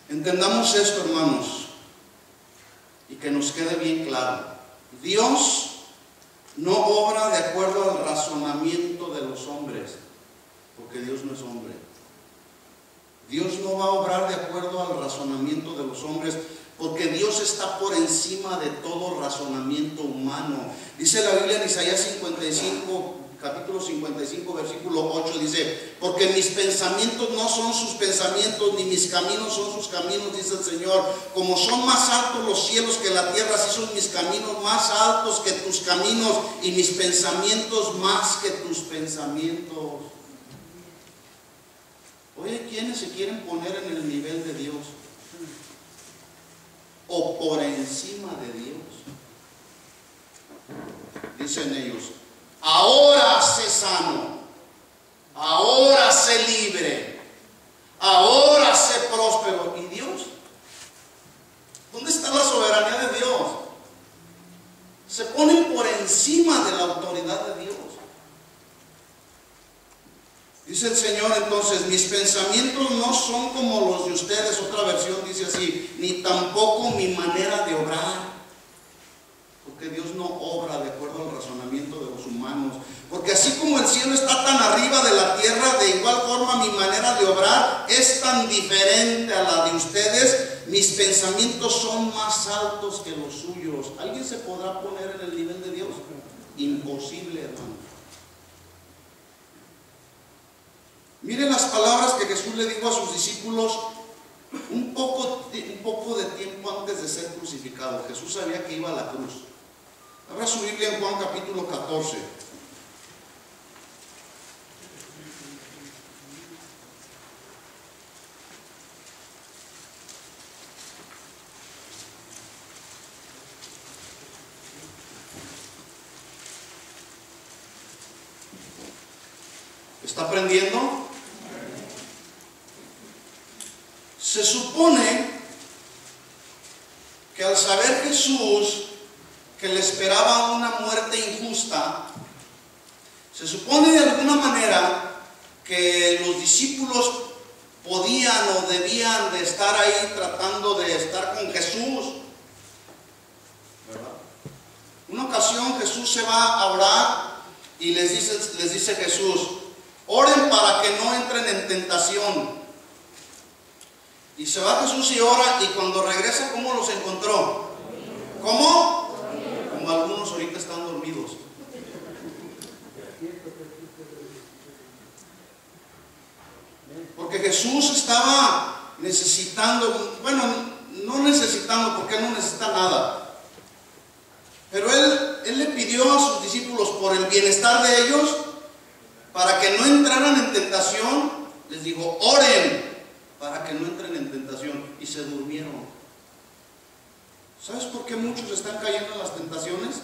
Speaker 1: Entendamos esto, hermanos, y que nos quede bien claro. Dios no obra de acuerdo al razonamiento de los hombres, porque Dios no es hombre. Dios no va a obrar de acuerdo al razonamiento de los hombres, porque Dios está por encima de todo razonamiento humano. Dice la Biblia en Isaías 55, capítulo 55, versículo 8, dice: porque mis pensamientos no son sus pensamientos, ni mis caminos son sus caminos, dice el Señor. Como son más altos los cielos que la tierra, así son mis caminos más altos que tus caminos, y mis pensamientos más que tus pensamientos. Oye, ¿quiénes se quieren poner en el nivel de Dios? O por encima de Dios. Dicen ellos: ahora sé sano, ahora sé libre, ahora sé próspero. ¿Y Dios? ¿Dónde está la soberanía de Dios? Se ponen por encima de la autoridad de Dios. Dice el Señor entonces: mis pensamientos no son como los de ustedes. Otra versión dice así: ni tampoco mi manera de obrar. Porque Dios no obra de acuerdo al razonamiento de los humanos. Porque así como el cielo está tan arriba de la tierra, de igual forma mi manera de obrar es tan diferente a la de ustedes. Mis pensamientos son más altos que los suyos. ¿Alguien se podrá poner en el nivel de Dios? Imposible, hermano. Miren las palabras que Jesús le dijo a sus discípulos un poco de tiempo antes de ser crucificado. Jesús sabía que iba a la cruz. Abra su Biblia en Juan capítulo 14. ¿Está aprendiendo? Se supone que al saber Jesús que le esperaba una muerte injusta, se supone de alguna manera que los discípulos podían o debían de estar ahí tratando de estar con Jesús, ¿verdad? Una ocasión Jesús se va a orar y les dice Jesús: oren para que no entren en tentación. Y se va Jesús y ora, y cuando regresa, ¿cómo los encontró? ¿Cómo? Como algunos ahorita están dormidos. Porque Jesús estaba necesitando, bueno, no necesitando, porque Él no necesita nada. Pero Él le pidió a sus discípulos por el bienestar de ellos, para que no entraran en tentación, les dijo, oren para que no entren en tentación, y se durmieron. ¿Sabes por qué muchos están cayendo en las tentaciones?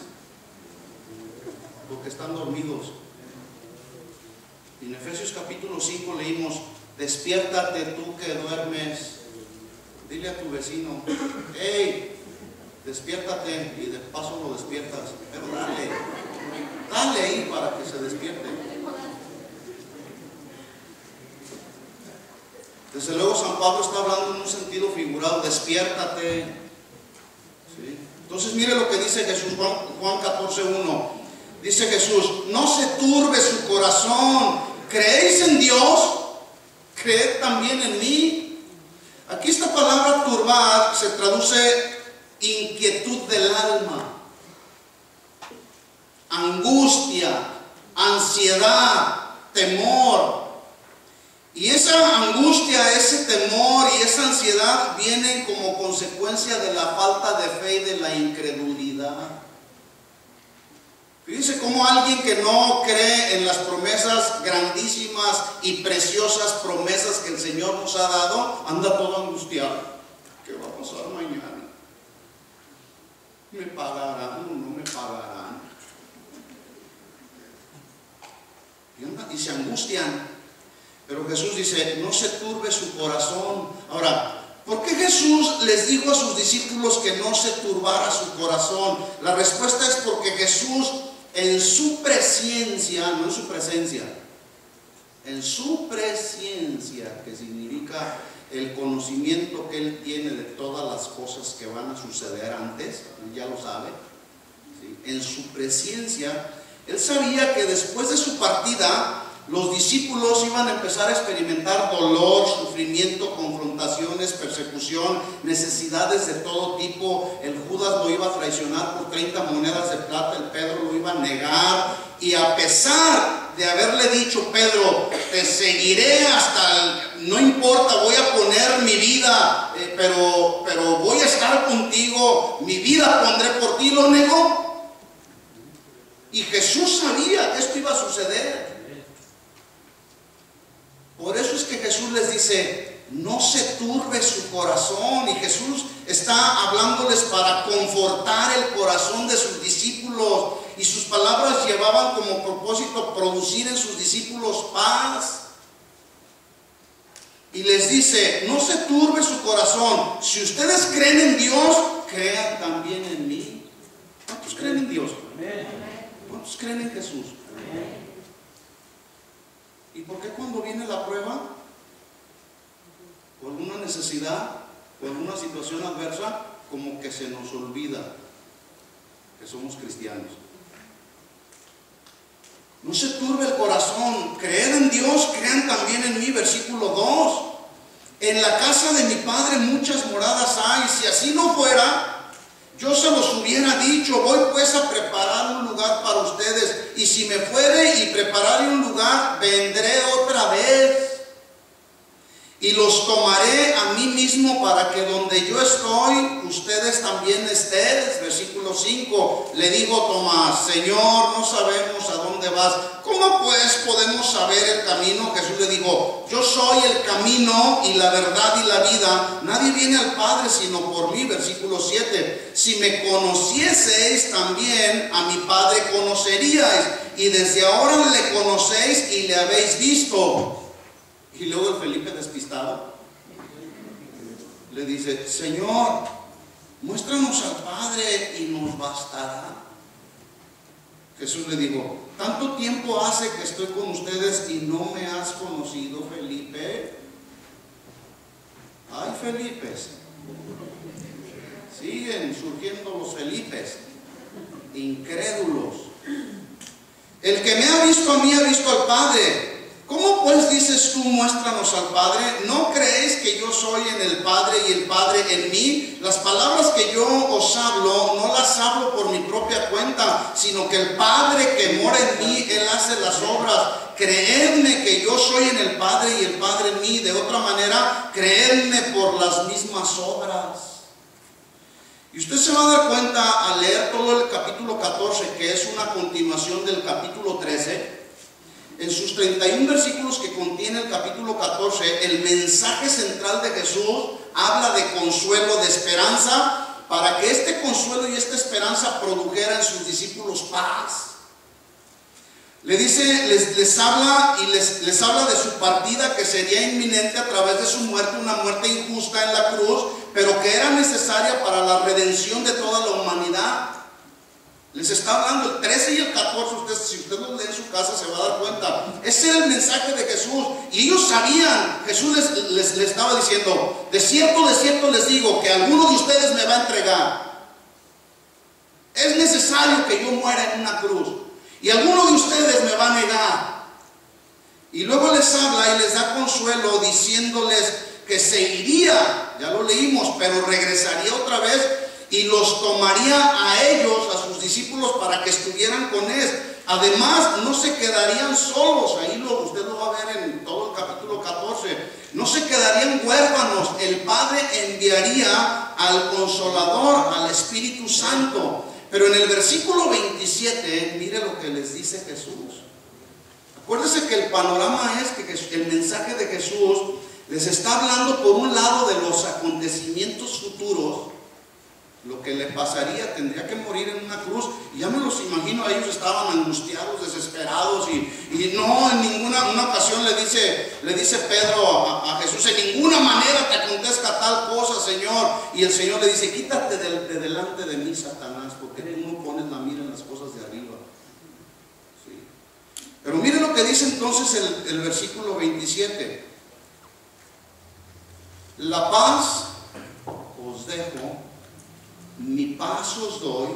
Speaker 1: Porque están dormidos. En Efesios capítulo 5 leímos, despiértate tú que duermes. Dile a tu vecino, hey, despiértate, y de paso lo despiertas, pero dale ahí para que se despierte. Desde luego San Pablo está hablando en un sentido figurado, despiértate. ¿Sí? Entonces mire lo que dice Jesús, Juan 14:1. Dice Jesús, no se turbe su corazón, ¿creéis en Dios? Creed también en mí. Aquí esta palabra turbar se traduce inquietud del alma, angustia, ansiedad, temor. Y esa angustia, ese temor y esa ansiedad vienen como consecuencia de la falta de fe y de la incredulidad. Fíjense cómo alguien que no cree en las promesas grandísimas y preciosas promesas que el Señor nos ha dado, anda todo angustiado. ¿Qué va a pasar mañana? ¿Me pagarán o no me pagarán? Y se angustian. Pero Jesús dice, no se turbe su corazón. Ahora, ¿por qué Jesús les dijo a sus discípulos que no se turbara su corazón? La respuesta es porque Jesús, en su presciencia, no en su presencia, en su presciencia, que significa el conocimiento que Él tiene de todas las cosas que van a suceder antes, Él ya lo sabe, ¿sí? En su presciencia, Él sabía que después de su partida, los discípulos iban a empezar a experimentar dolor, sufrimiento, confrontaciones, persecución, necesidades de todo tipo. El Judas lo iba a traicionar por 30 monedas de plata, el Pedro lo iba a negar. Y a pesar de haberle dicho, Pedro, te seguiré hasta no importa, voy a poner mi vida, pero voy a estar contigo, mi vida pondré por ti, lo negó. Y Jesús sabía que esto iba a suceder. Por eso es que Jesús les dice, no se turbe su corazón. Y Jesús está hablándoles para confortar el corazón de sus discípulos. Y sus palabras llevaban como propósito producir en sus discípulos paz. Y les dice, no se turbe su corazón. Si ustedes creen en Dios, crean también en mí. ¿Cuántos creen en Dios? ¿Cuántos creen en Jesús? ¿Y por qué cuando viene la prueba, o alguna necesidad, o alguna situación adversa, como que se nos olvida que somos cristianos? No se turbe el corazón, creed en Dios, crean también en mí. Versículo 2, en la casa de mi Padre muchas moradas hay. Si así no fuera, yo se los hubiera dicho, voy pues a preparar un lugar para ustedes, y si me fuere y prepararé un lugar, vendré otra vez y los tomaré a mí mismo, para que donde yo estoy, ustedes también estén. Versículo 5, le digo Tomás, Señor, no sabemos a dónde vas, ¿cómo pues podemos saber el camino? Jesús le dijo, yo soy el camino y la verdad y la vida, nadie viene al Padre sino por mí. Versículo 7, si me conocieseis, también a mi Padre conoceríais, y desde ahora le conocéis y le habéis visto. Y luego el Felipe despistado le dice, Señor, muéstranos al Padre y nos bastará. Jesús le dijo, tanto tiempo hace que estoy con ustedes y no me has conocido, Felipe. Ay, Felipes. Siguen surgiendo los Felipes, incrédulos. El que me ha visto a mí ha visto al Padre. ¿Cómo pues dices tú, muéstranos al Padre? ¿No creéis que yo soy en el Padre y el Padre en mí? Las palabras que yo os hablo, no las hablo por mi propia cuenta, sino que el Padre que mora en mí, Él hace las obras. Creedme que yo soy en el Padre y el Padre en mí. De otra manera, creedme por las mismas obras. Y usted se va a dar cuenta al leer todo el capítulo 14, que es una continuación del capítulo 13. En sus 31 versículos que contiene el capítulo 14, el mensaje central de Jesús habla de consuelo, de esperanza, para que este consuelo y esta esperanza produjera en sus discípulos paz. Le dice, les habla de su partida, que sería inminente a través de su muerte, una muerte injusta en la cruz, pero que era necesaria para la redención de toda la humanidad. Les está hablando el 13 y el 14, si usted lo lee en su casa se va a dar cuenta. Ese era el mensaje de Jesús. Y ellos sabían, Jesús les estaba diciendo, de cierto les digo, que alguno de ustedes me va a entregar. Es necesario que yo muera en una cruz. Y alguno de ustedes me va a negar. Y luego les habla y les da consuelo diciéndoles que se iría, ya lo leímos, pero regresaría otra vez y los tomaría a ellos, a sus discípulos, para que estuvieran con él. Además, no se quedarían solos. Ahí usted lo va a ver en todo el capítulo 14. No se quedarían huérfanos. El Padre enviaría al Consolador, al Espíritu Santo. Pero en el versículo 27, mire lo que les dice Jesús. Acuérdese que el panorama es que el mensaje de Jesús les está hablando por un lado de los acontecimientos futuros, lo que le pasaría, tendría que morir en una cruz. Y ya me los imagino, ellos estaban angustiados, desesperados, y no, en ninguna ocasión le dice Pedro a Jesús, en ninguna manera te acontezca tal cosa, Señor. Y el Señor le dice, quítate de delante de mí, Satanás, porque tú no pones la mira en las cosas de arriba. ¿Sí? Pero mire lo que dice entonces el versículo 27. La paz os dejo, mi paz os doy,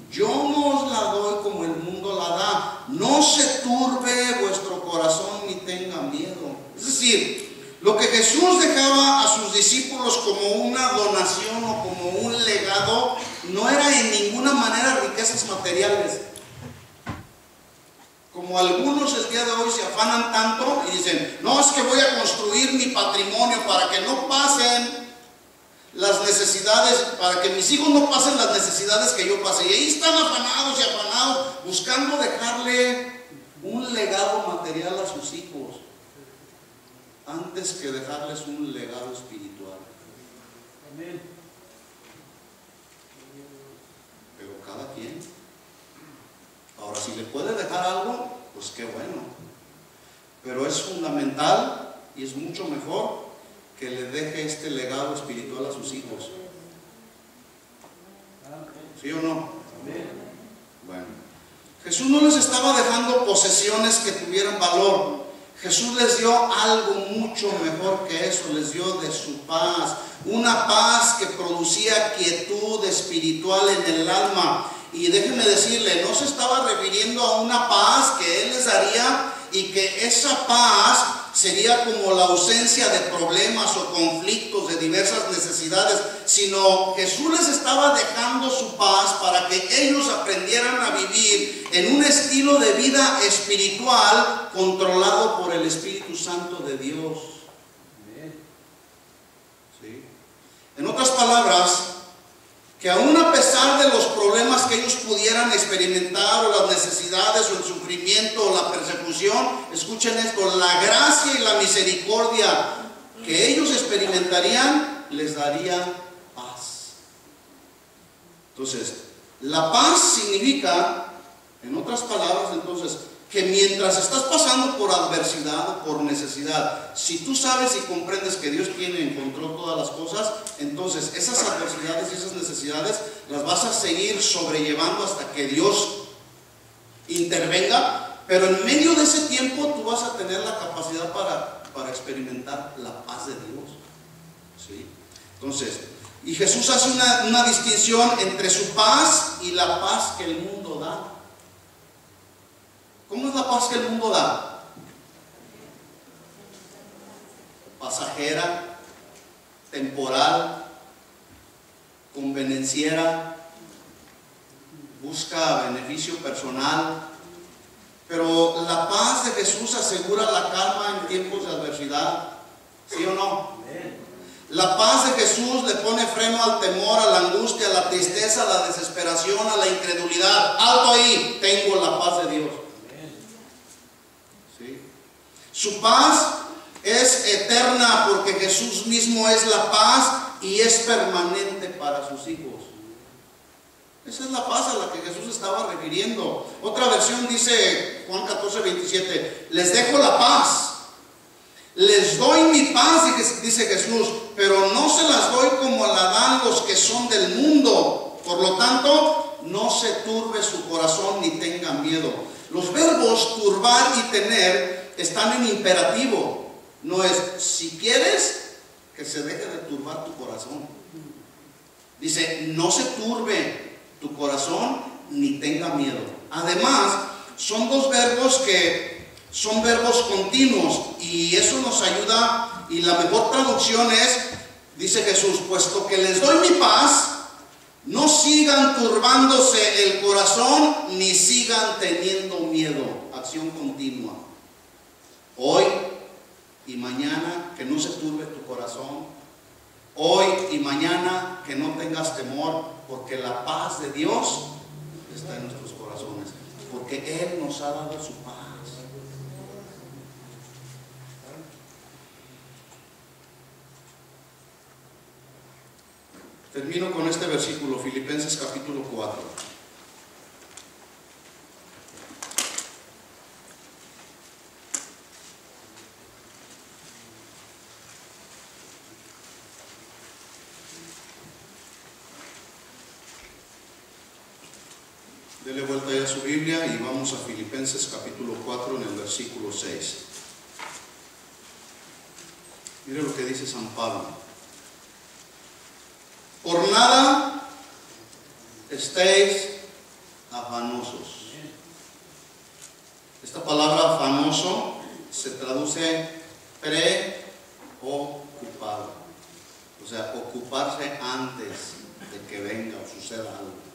Speaker 1: yo no os la doy como el mundo la da. No se turbe vuestro corazón ni tenga miedo. Es decir, lo que Jesús dejaba a sus discípulos como una donación o como un legado, no era en ninguna manera riquezas materiales. Como algunos el día de hoy se afanan tanto y dicen, no, es que voy a construir mi patrimonio para que no pasen las necesidades, para que mis hijos no pasen las necesidades que yo pasé. Y ahí están afanados y afanados, buscando dejarle un legado material a sus hijos, antes que dejarles un legado espiritual. Amén. Pero cada quien. Ahora, si le puede dejar algo, pues qué bueno. Pero es fundamental y es mucho mejor que le deje este legado espiritual a sus hijos. ¿Sí o no? Bueno, Jesús no les estaba dejando posesiones que tuvieran valor. Jesús les dio algo mucho mejor que eso. Les dio de su paz, una paz que producía quietud espiritual en el alma. Y déjeme decirle, no se estaba refiriendo a una paz que Él les daría y que esa paz sería como la ausencia de problemas o conflictos, de diversas necesidades, sino Jesús les estaba dejando su paz para que ellos aprendieran a vivir en un estilo de vida espiritual controlado por el Espíritu Santo de Dios. ¿Sí? En otras palabras, que aún a pesar de los problemas que ellos pudieran experimentar, o las necesidades, o el sufrimiento, o la persecución, escuchen esto, la gracia y la misericordia que ellos experimentarían les daría paz. Entonces, la paz significa, en otras palabras, entonces, que mientras estás pasando por adversidad o por necesidad, si tú sabes y comprendes que Dios tiene en control todas las cosas, entonces esas adversidades y esas necesidades las vas a seguir sobrellevando hasta que Dios intervenga, pero en medio de ese tiempo tú vas a tener la capacidad para experimentar la paz de Dios. ¿Sí? Entonces, y Jesús hace una distinción entre su paz y la paz que el mundo da. ¿Cómo es la paz que el mundo da? pasajera, temporal, convenenciera, busca beneficio personal. Pero la paz de Jesús asegura la calma en tiempos de adversidad, ¿sí o no? La paz de Jesús le pone freno al temor, a la angustia, a la tristeza, a la desesperación, a la incredulidad. Alto ahí, tengo la paz de Dios. ¿Sí? Su paz es eterna porque Jesús mismo es la paz y es permanente para sus hijos. Esa es la paz a la que Jesús estaba refiriendo. Otra versión dice, Juan 14:27, les dejo la paz. Les doy mi paz, dice Jesús, pero no se las doy como la dan los que son del mundo. Por lo tanto, no se turbe su corazón ni tenga miedo. Los verbos turbar y tener están en imperativo. No es, si quieres, que se deje de turbar tu corazón. Dice, no se turbe tu corazón ni tenga miedo. Además, son dos verbos que son verbos continuos y eso nos ayuda, y la mejor traducción es, dice Jesús, puesto que les doy mi paz, no sigan turbándose el corazón ni sigan teniendo miedo. Acción continua. Hoy y mañana que no se turbe tu corazón. Hoy y mañana que no tengas temor, porque la paz de Dios está en nuestros corazones, porque Él nos ha dado su paz. Termino con este versículo, Filipenses capítulo 4. Dele vuelta ya a su Biblia y vamos a Filipenses capítulo 4 en el versículo 6. Mire lo que dice San Pablo. Por nada estéis afanosos. Esta palabra afanoso se traduce preocupado. O sea, ocuparse antes de que venga o suceda algo.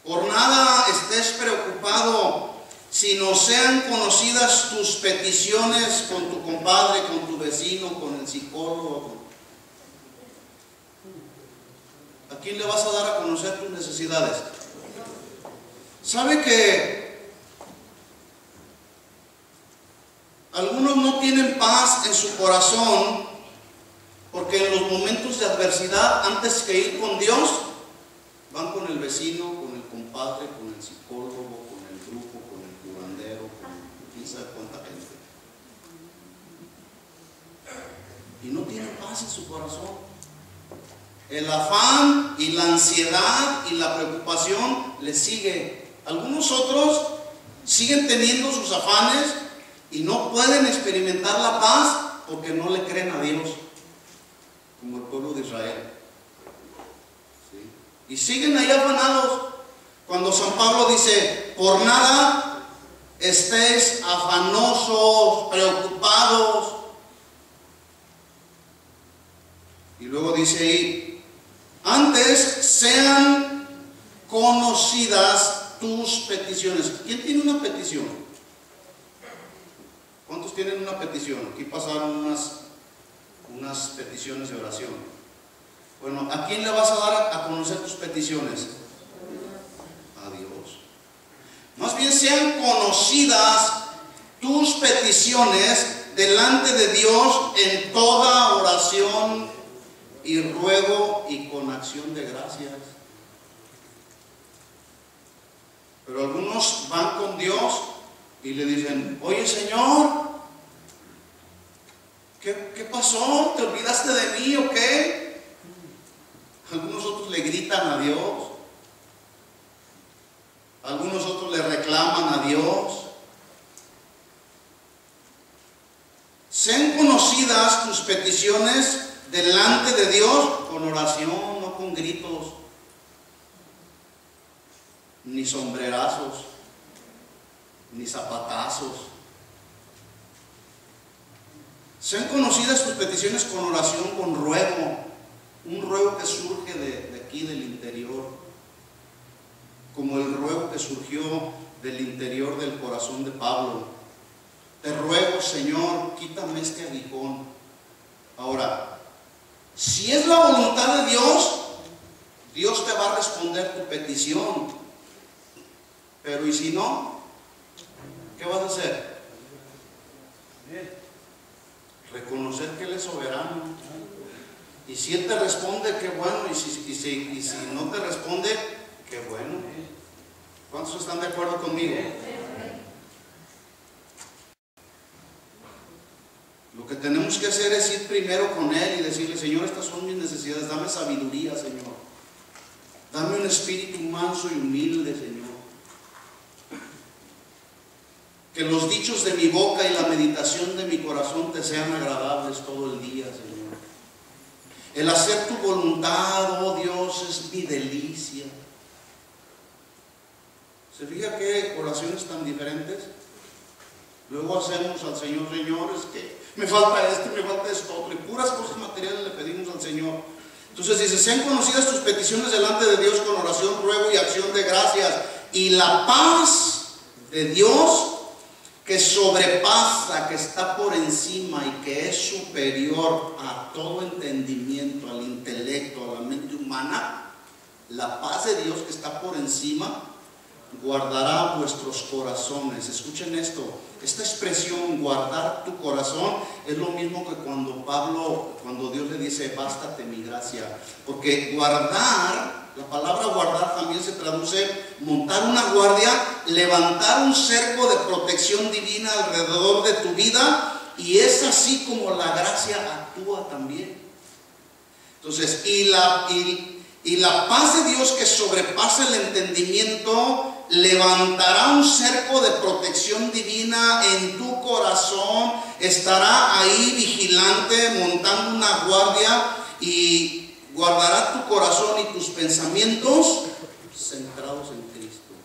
Speaker 1: Por nada estés preocupado, sino sean conocidas tus peticiones con tu compadre, con tu vecino, con el psicólogo. ¿A quién le vas a dar a conocer tus necesidades? ¿Sabe que algunos no tienen paz en su corazón porque en los momentos de adversidad, antes que ir con Dios, van con el vecino, con el compadre, con el psicólogo, con el grupo, con el curandero, con quién sabe cuánta gente? Y no tienen paz en su corazón. El afán y la ansiedad y la preocupación les sigue. Algunos otros siguen teniendo sus afanes y no pueden experimentar la paz porque no le creen a Dios, como el pueblo de Israel. ¿Sí? Y siguen ahí afanados. Cuando San Pablo dice, por nada estéis afanosos, preocupados. Y luego dice ahí, antes sean conocidas tus peticiones. ¿Quién tiene una petición? ¿Cuántos tienen una petición? Aquí pasaron unas peticiones de oración. Bueno, ¿a quién le vas a dar a conocer tus peticiones? A Dios. Más bien sean conocidas tus peticiones delante de Dios en toda oración y ruego y con acción de gracias. Pero algunos van con Dios y le dicen, oye Señor, ¿qué pasó? ¿Te olvidaste de mí o qué? Algunos otros le gritan a Dios. Algunos otros le reclaman a Dios. Sean conocidas tus peticiones delante de Dios con oración, no con gritos, ni sombrerazos, ni zapatazos. Sean conocidas tus peticiones con oración, con ruego, un ruego que surge de aquí del interior, como el ruego que surgió del interior del corazón de Pablo. Te ruego, Señor, quítame este aguijón. Ahora, si es la voluntad de Dios, Dios te va a responder tu petición. Pero ¿y si no? ¿Qué vas a hacer? Reconocer que Él es soberano. Y si Él te responde, qué bueno. Y si no te responde, qué bueno. ¿Cuántos están de acuerdo conmigo? Lo que tenemos que hacer es ir primero con Él y decirle: Señor, estas son mis necesidades, dame sabiduría, Señor. Dame un espíritu manso y humilde, Señor. Que los dichos de mi boca y la meditación de mi corazón te sean agradables todo el día, Señor. El hacer tu voluntad, oh Dios, es mi delicia. ¿Se fija qué oraciones tan diferentes? Luego hacemos al Señor: Señor, es que me falta esto, me falta esto otro, y puras cosas materiales le pedimos al Señor. Entonces dice: sean conocidas tus peticiones delante de Dios con oración, ruego y acción de gracias, y la paz de Dios, que sobrepasa, que está por encima y que es superior a todo entendimiento, al intelecto, a la mente humana, la paz de Dios que está por encima guardará vuestros corazones. Escuchen esto, esta expresión, guardar tu corazón, es lo mismo que cuando Dios le dice: bástate mi gracia. Porque guardar, la palabra guardar también se traduce montar una guardia, levantar un cerco de protección divina alrededor de tu vida, y es así como la gracia actúa también. Entonces, y la paz de Dios que sobrepasa el entendimiento levantará un cerco de protección divina en tu corazón, estará ahí vigilante, montando una guardia, y guardará tu corazón y tus pensamientos centrados en Cristo,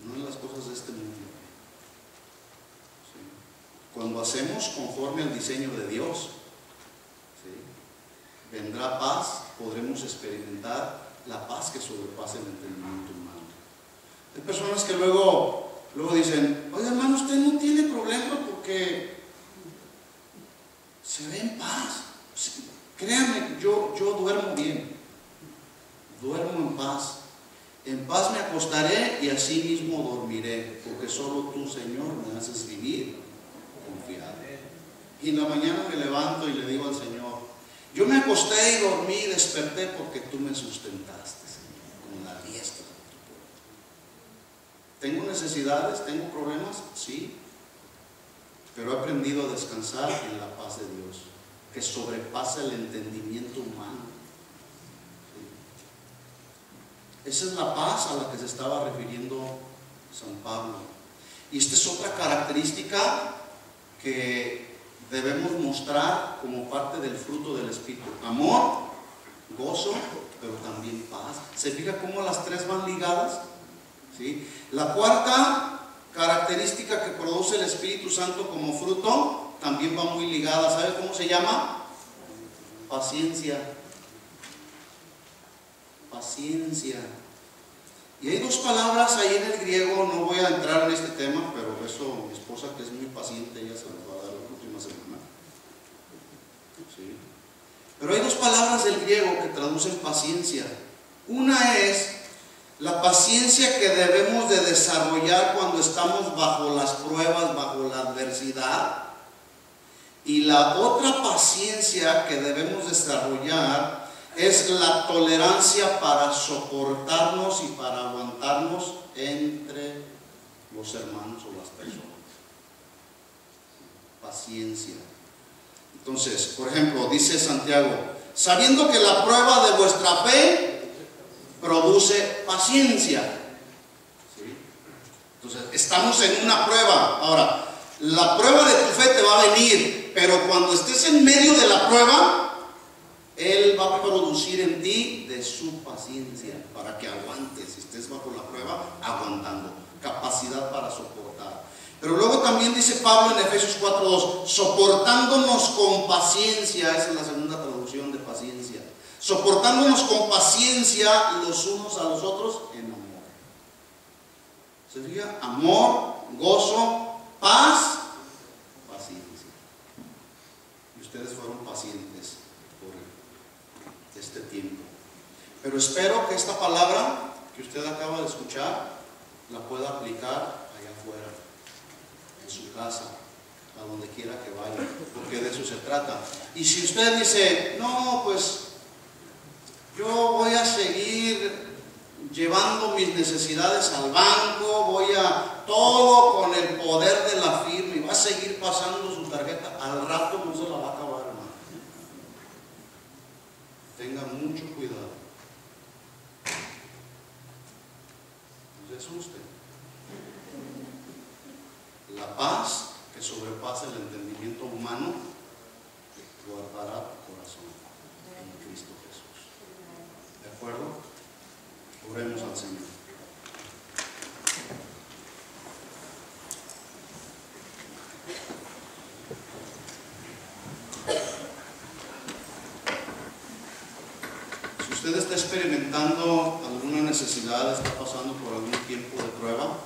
Speaker 1: no en las cosas de este mundo. ¿Sí? Cuando hacemos conforme al diseño de Dios, ¿sí?, vendrá paz, podremos experimentar la paz que sobrepasa el entendimiento humano. Hay personas que luego dicen: oye, hermano, usted no tiene problema porque se ve en paz. Sí, créame, yo duermo bien, duermo en paz. En paz me acostaré y así mismo dormiré, porque solo tú, Señor, me haces vivir confiado. Y en la mañana me levanto y le digo al Señor: yo me acosté y dormí y desperté porque tú me sustentaste, Señor, con la diestra de tu poder. ¿Tengo necesidades? ¿Tengo problemas? Sí. Pero he aprendido a descansar en la paz de Dios, que sobrepasa el entendimiento humano. ¿Sí? Esa es la paz a la que se estaba refiriendo San Pablo. Y esta es otra característica que debemos mostrar como parte del fruto del Espíritu: amor, gozo, pero también paz. ¿Se fija cómo las tres van ligadas? ¿Sí? La cuarta característica que produce el Espíritu Santo como fruto también va muy ligada. ¿Sabe cómo se llama? Paciencia. Paciencia. Y hay dos palabras ahí en el griego, no voy a entrar en este tema, pero eso mi esposa, que es muy paciente, ella se los va a dar la última semana. ¿Sí? Pero hay dos palabras del griego que traducen paciencia. Una es la paciencia que debemos de desarrollar cuando estamos bajo las pruebas, bajo la adversidad. Y la otra paciencia que debemos desarrollar es la tolerancia para soportarnos y para aguantarnos entre los hermanos o las personas. Paciencia. Entonces, por ejemplo, dice Santiago: sabiendo que la prueba de vuestra fe produce paciencia. ¿Sí? Entonces, estamos en una prueba. Ahora, la prueba de tu fe te va a venir, pero cuando estés en medio de la prueba, Él va a producir en ti de su paciencia para que aguantes, estés bajo la prueba aguantando, capacidad para soportar. Pero luego también dice Pablo en Efesios 4:2, soportándonos con paciencia, esa es la segunda traducción de paciencia, soportándonos con paciencia los unos a los otros en amor. ¿Se fija? Amor, gozo, paz, paciencia. Y ustedes fueron pacientes por este tiempo. Pero espero que esta palabra que usted acaba de escuchar la pueda aplicar allá afuera, en su casa, a donde quiera que vaya, porque de eso se trata. Y si usted dice, no, pues yo voy a seguir llevando mis necesidades al banco, voy a todo con el poder de la firma y va a seguir pasando su tarjeta, al rato no se la va a acabar, hermano. Tenga mucho cuidado. No se asuste. La paz que sobrepasa el entendimiento humano guardará tu corazón en Cristo Jesús. ¿De acuerdo? Oremos al Señor. Si usted está experimentando alguna necesidad, está pasando por algún tiempo de prueba,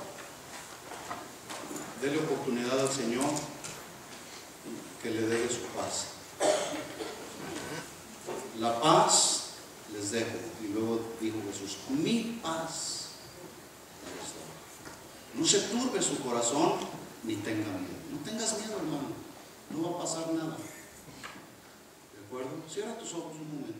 Speaker 1: dele oportunidad al Señor que le dé su paz. La paz les dejo, y luego dijo Jesús, mi paz les doy. No se turbe su corazón ni tenga miedo. No tengas miedo, hermano, no va a pasar nada. ¿De acuerdo? Cierra tus ojos un momento.